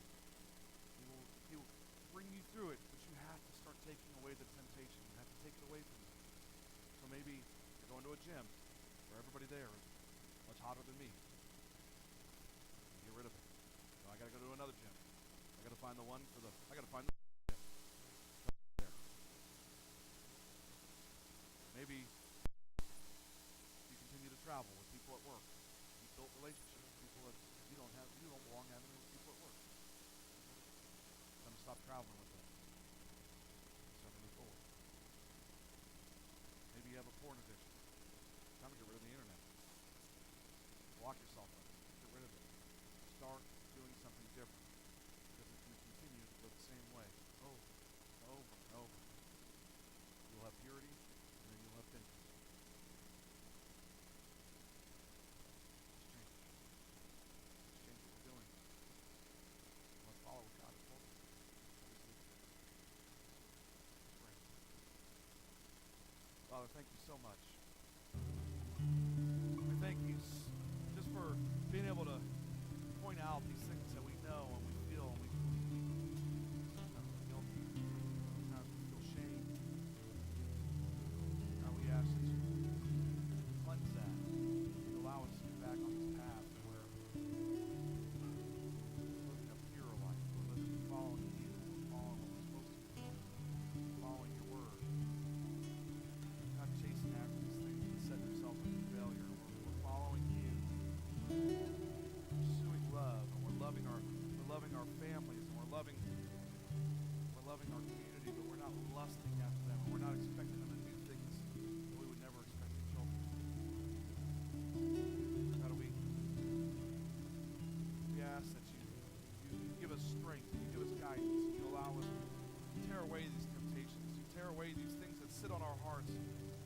He will bring you through it, but you have to start taking away the temptation. You have to take it away from you. So maybe you're going to a gym where everybody there is much hotter than me. Get rid of it. So I got to go to another gym. I got to find the one for the. I got to find the gym. There. Maybe you continue to travel with people at work. You built relationships with people that you don't belong having with people at work. Time to stop traveling with them. Start to move forward. Maybe you have a porn addiction. Time to get rid of the internet. Block yourself from it. Get rid of it. Start doing something different. Because it's going to continue to go the same way. Over and over and over. You'll have purity, and then you'll have vengeance. Let's change. Let's change what we're doing. Let's follow what God has told us. Let's pray. Father, thank you so much. We thank you just for being able to point out these things that we know and we feel and we sometimes we're guilty, sometimes we feel shame. God, we ask that you cleanse that, allow us to get back on this path where we're living a pure life, we're living following you, we're following what we're supposed to be doing, following your word. Not chasing after these things and setting ourselves up for failure. We're following you, pursuing love, and we're loving our families, and we're loving our community, but we're not lusting after them, and we're not expecting them to do things that we would never expect our children to do. God, we ask that you give us strength, you give us guidance, you allow us to tear away these temptations, you tear away these things that sit on our hearts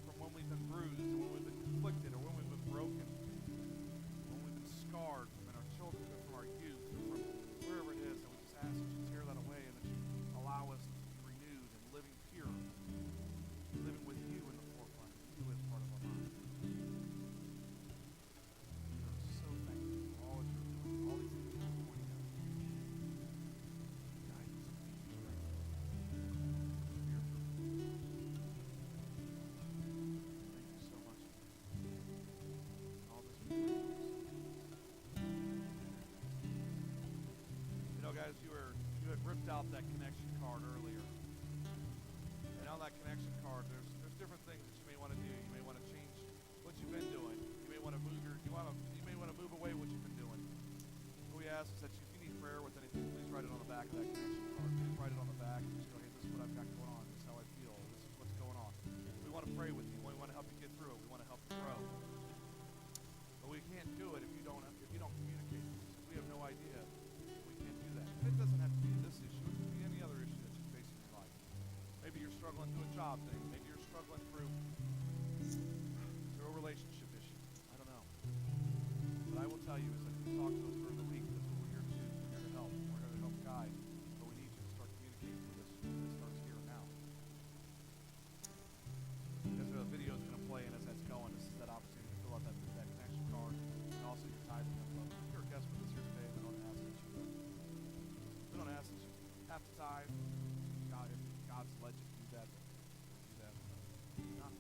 from when we've been bruised, or when we've been conflicted, or when we've been broken, when we've been scarred from our children, or from our youth, or from wherever it is, and we just ask that you tear that away and that you allow us to be renewed and living pure, living with you in the forefront, you as part of our lives. We are so thankful for all that you're doing, all these things you're pointing out. Guide us, lead us, strengthen us. Spirit, thank you so much for all this we do. You know, guys, you had ripped out that connection card earlier. And on that connection card, there's different things that you may want to do. You may want to change what you've been doing. You may want to move away what you've been doing. What we ask is that if you need prayer with anything, please write it on the back of that connection card. Please write it on the back and just go, hey, this is what I've got going on. This is how I feel. This is what's going on. We want to pray with you. We want to help you get through it. We want to help you grow. But we can't do it if you don't communicate. We have no idea. We can't do that. And it doesn't have to be this issue. It could be any other issue that you face in your life. Maybe you're struggling through a job thing. Maybe you're struggling through a relationship issue. I don't know. But I will tell you is that if you talk to us during the week, that's what we're here to do. We're here to help. We're here to help guide. But we need you to start communicating with us. That starts here and now. Because the video is going to play, and as that's going, this is that opportunity to fill out that connection card and also your tithing info. If you're a guest with us here today, we don't ask that you have to tithe. God, if God's led you to do that, do that. Not.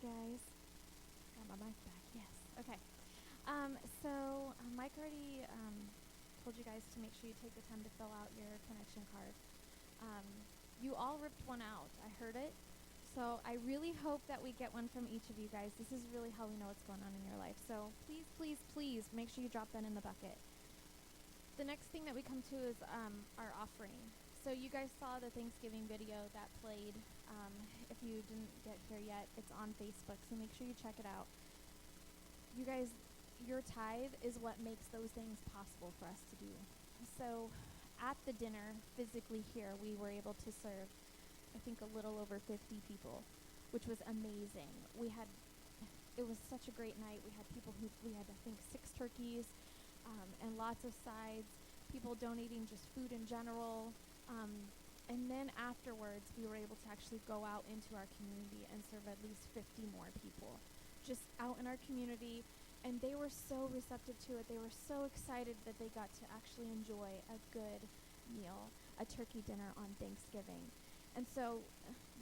guys. Got my mic back. Yes. Okay. So Mike already told you guys to make sure you take the time to fill out your connection card. You all ripped one out. I heard it. So I really hope that we get one from each of you guys. This is really how we know what's going on in your life. So please, please, please make sure you drop that in the bucket. The next thing that we come to is our offering. So you guys saw the Thanksgiving video that played. If you didn't get here yet, it's on Facebook, so make sure you check it out. You guys, your tithe is what makes those things possible for us to do. So at the dinner, physically here, we were able to serve, I think, a little over 50 people, which was amazing. It was such a great night. We had, I think, 6 turkeys and lots of sides, people donating just food in general. And then afterwards, we were able to actually go out into our community and serve at least 50 more people, just out in our community. And they were so receptive to it. They were so excited that they got to actually enjoy a good meal, a turkey dinner on Thanksgiving. And so,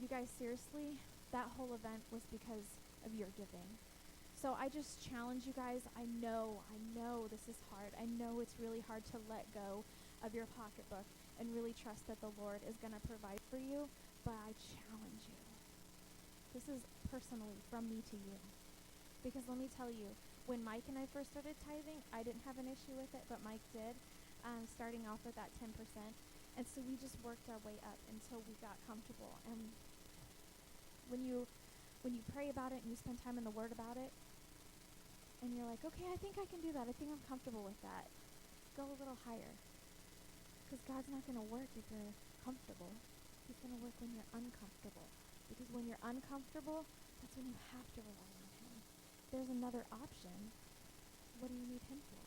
you guys, seriously, that whole event was because of your giving. So I just challenge you guys. I know this is hard. I know it's really hard to let go of your pocketbook and really trust that the Lord is going to provide for you, but I challenge you. This is personally from me to you. Because let me tell you, when Mike and I first started tithing, I didn't have an issue with it, but Mike did, starting off with that 10%. And so we just worked our way up until we got comfortable. And when you pray about it and you spend time in the Word about it, and you're like, okay, I think I can do that. I think I'm comfortable with that. Go a little higher. Because God's not going to work if you're comfortable. He's going to work when you're uncomfortable. Because when you're uncomfortable, that's when you have to rely on Him. There's another option. What do you need Him for?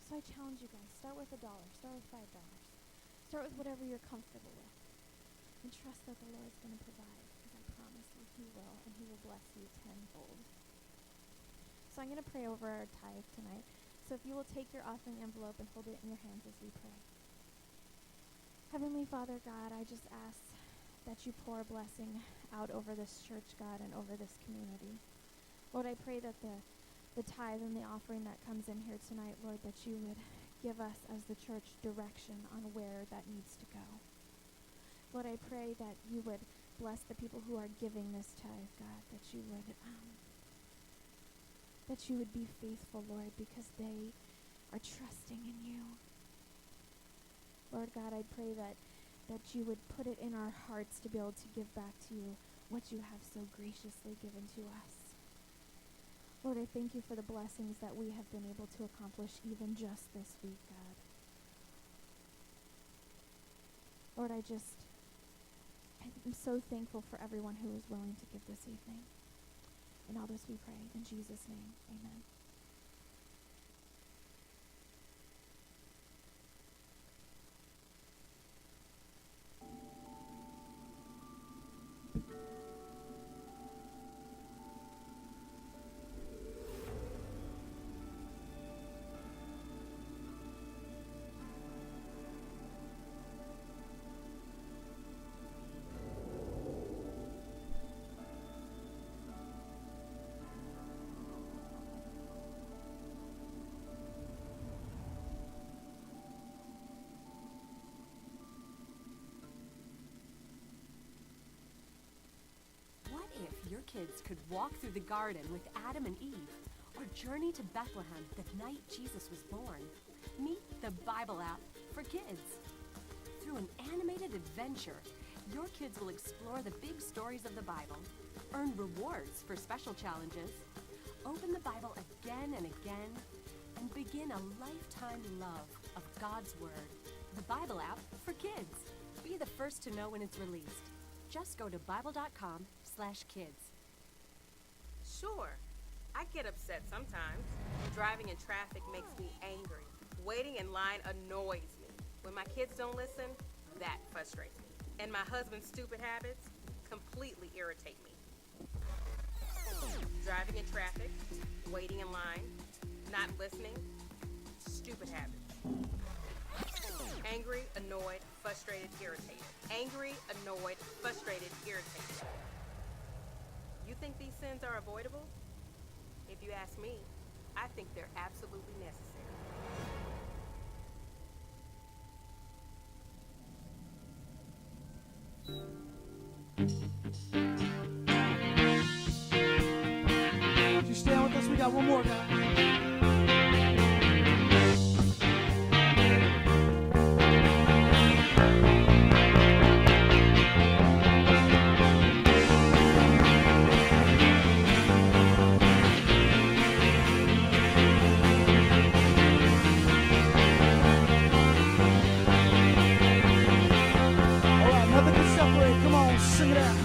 So I challenge you guys, start with $1, start with $5. Start with whatever you're comfortable with. And trust that the Lord's going to provide. Because I promise you He will, and He will bless you tenfold. So I'm going to pray over our tithe tonight. So if you will take your offering envelope and hold it in your hands as we pray. Heavenly Father, God, I just ask that you pour a blessing out over this church, God, and over this community. Lord, I pray that the tithe and the offering that comes in here tonight, Lord, that you would give us as the church direction on where that needs to go. Lord, I pray that you would bless the people who are giving this tithe, God, that you would be faithful, Lord, because they are trusting in you. Lord God, I pray that you would put it in our hearts to be able to give back to you what you have so graciously given to us. Lord, I thank you for the blessings that we have been able to accomplish even just this week, God. Lord, I'm so thankful for everyone who is willing to give this evening. And all this we pray in Jesus' name, amen. If your kids could walk through the garden with Adam and Eve, or journey to Bethlehem the night Jesus was born, meet the Bible app for kids. Through an animated adventure, your kids will explore the big stories of the Bible, earn rewards for special challenges, open the Bible again and again, and begin a lifetime love of God's Word. The Bible app for kids. Be the first to know when it's released. Just go to Bible.com/kids. Sure, I get upset sometimes. Driving in traffic makes me angry. Waiting in line annoys me. When my kids don't listen, that frustrates me. And my husband's stupid habits completely irritate me. Driving in traffic, waiting in line, not listening, stupid habits. Angry, annoyed, frustrated, irritated. Angry, annoyed, frustrated, irritated. You think these sins are avoidable? If you ask me, I think they're absolutely necessary. Would you stand with us? We got one more, guy. All right, nothing can separate. Come on, sing it out.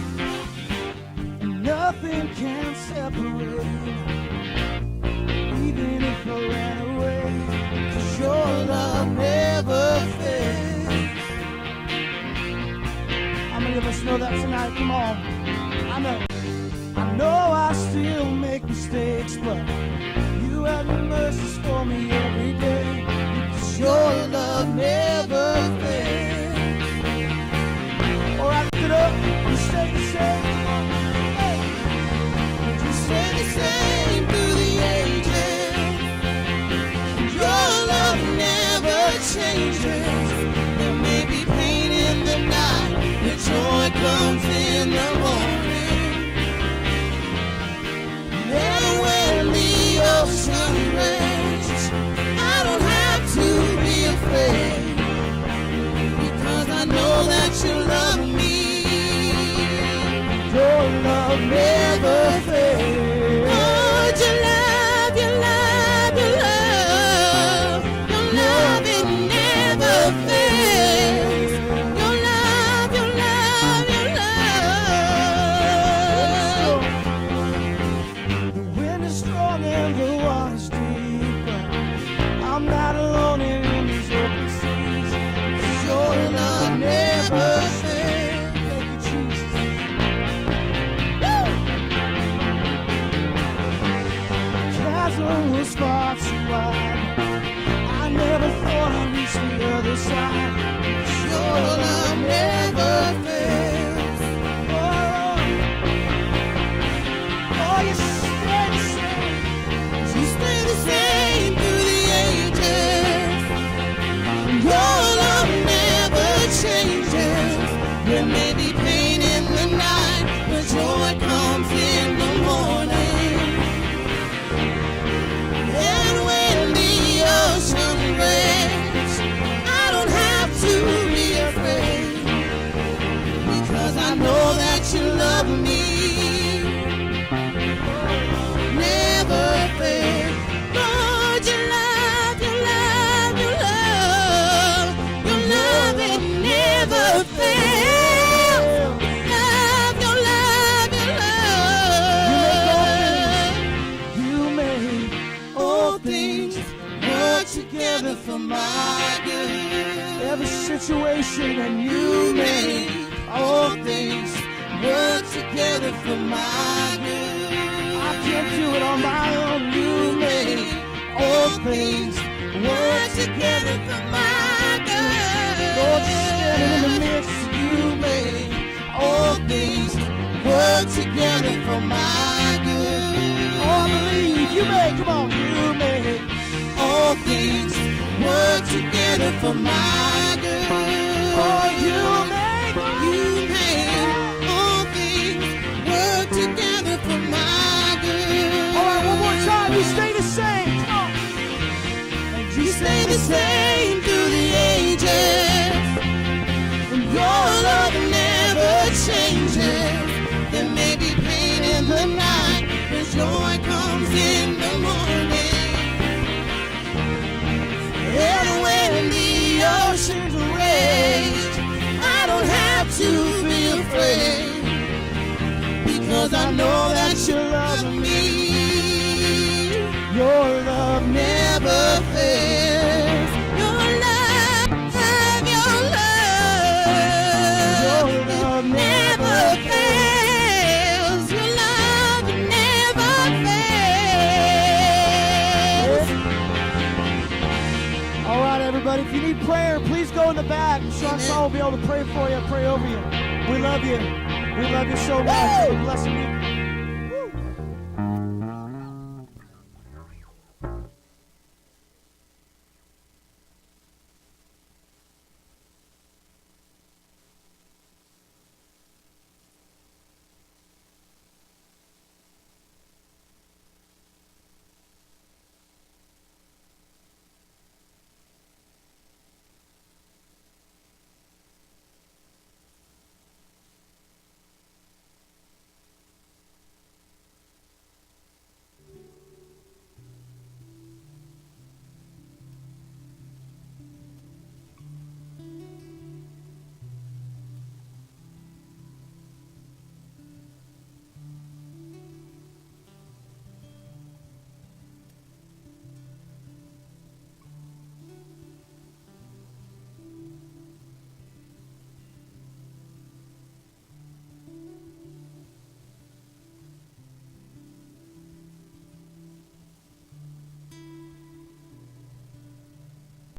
Nothing can separate, even if I ran away, 'cause your love never fails. How many of us know that tonight? Come on. I know I still make mistakes, but you have your mercies for me every day, 'cause your love never fails. All right, lift it up. You stay the same. Stay the same through the ages. Your love never changes. There may be pain in the night, but joy comes in the morning. And when the ocean rages, I don't have to be afraid, because I know that you love me. Your love never fails. Lord, your love, your love, your love, your love, it never fails. Your love, your love, your love. The wind is strong and the water's deep, but I'm not alone in these open seas. Your love never fails. Thank you, Jesus. Chasm was far too wide. I never thought I'd reach the other side. Your love never fails. Oh, you stay the same. You stay the same through the ages. Your love never changes. There may be pain in the night, but joy comes in the morning. And when the ocean breaks, I don't have to be afraid, because I know that you love me. Never fail. Lord, your love, your love, your love, your love, it never fails. Love, your love, your love. You make all things work together for my good. Every situation, and you make all things work together for my good. I can't do it on my own. You make all things work together for my good. Lord, you're standing in the midst. You make all things work together for my good. Oh, I believe you make. Come on, you make all things work together for my good. Oh, you make all things work together for my good. All right, one more time. You stay the same. Come on. And you stay the same through the ages. And your love never changes. There may be pain in the night, but joy comes in the morning. And when the oceans rage, I don't have to be afraid, because I know that you love me. Your love never fails. Your love, your love never fails. Your love never fails. All right, everybody, if you need prayer, please go in the back. Sean Saul will be able to pray for you, pray over you. We love you. We love you so much. We're blessing you.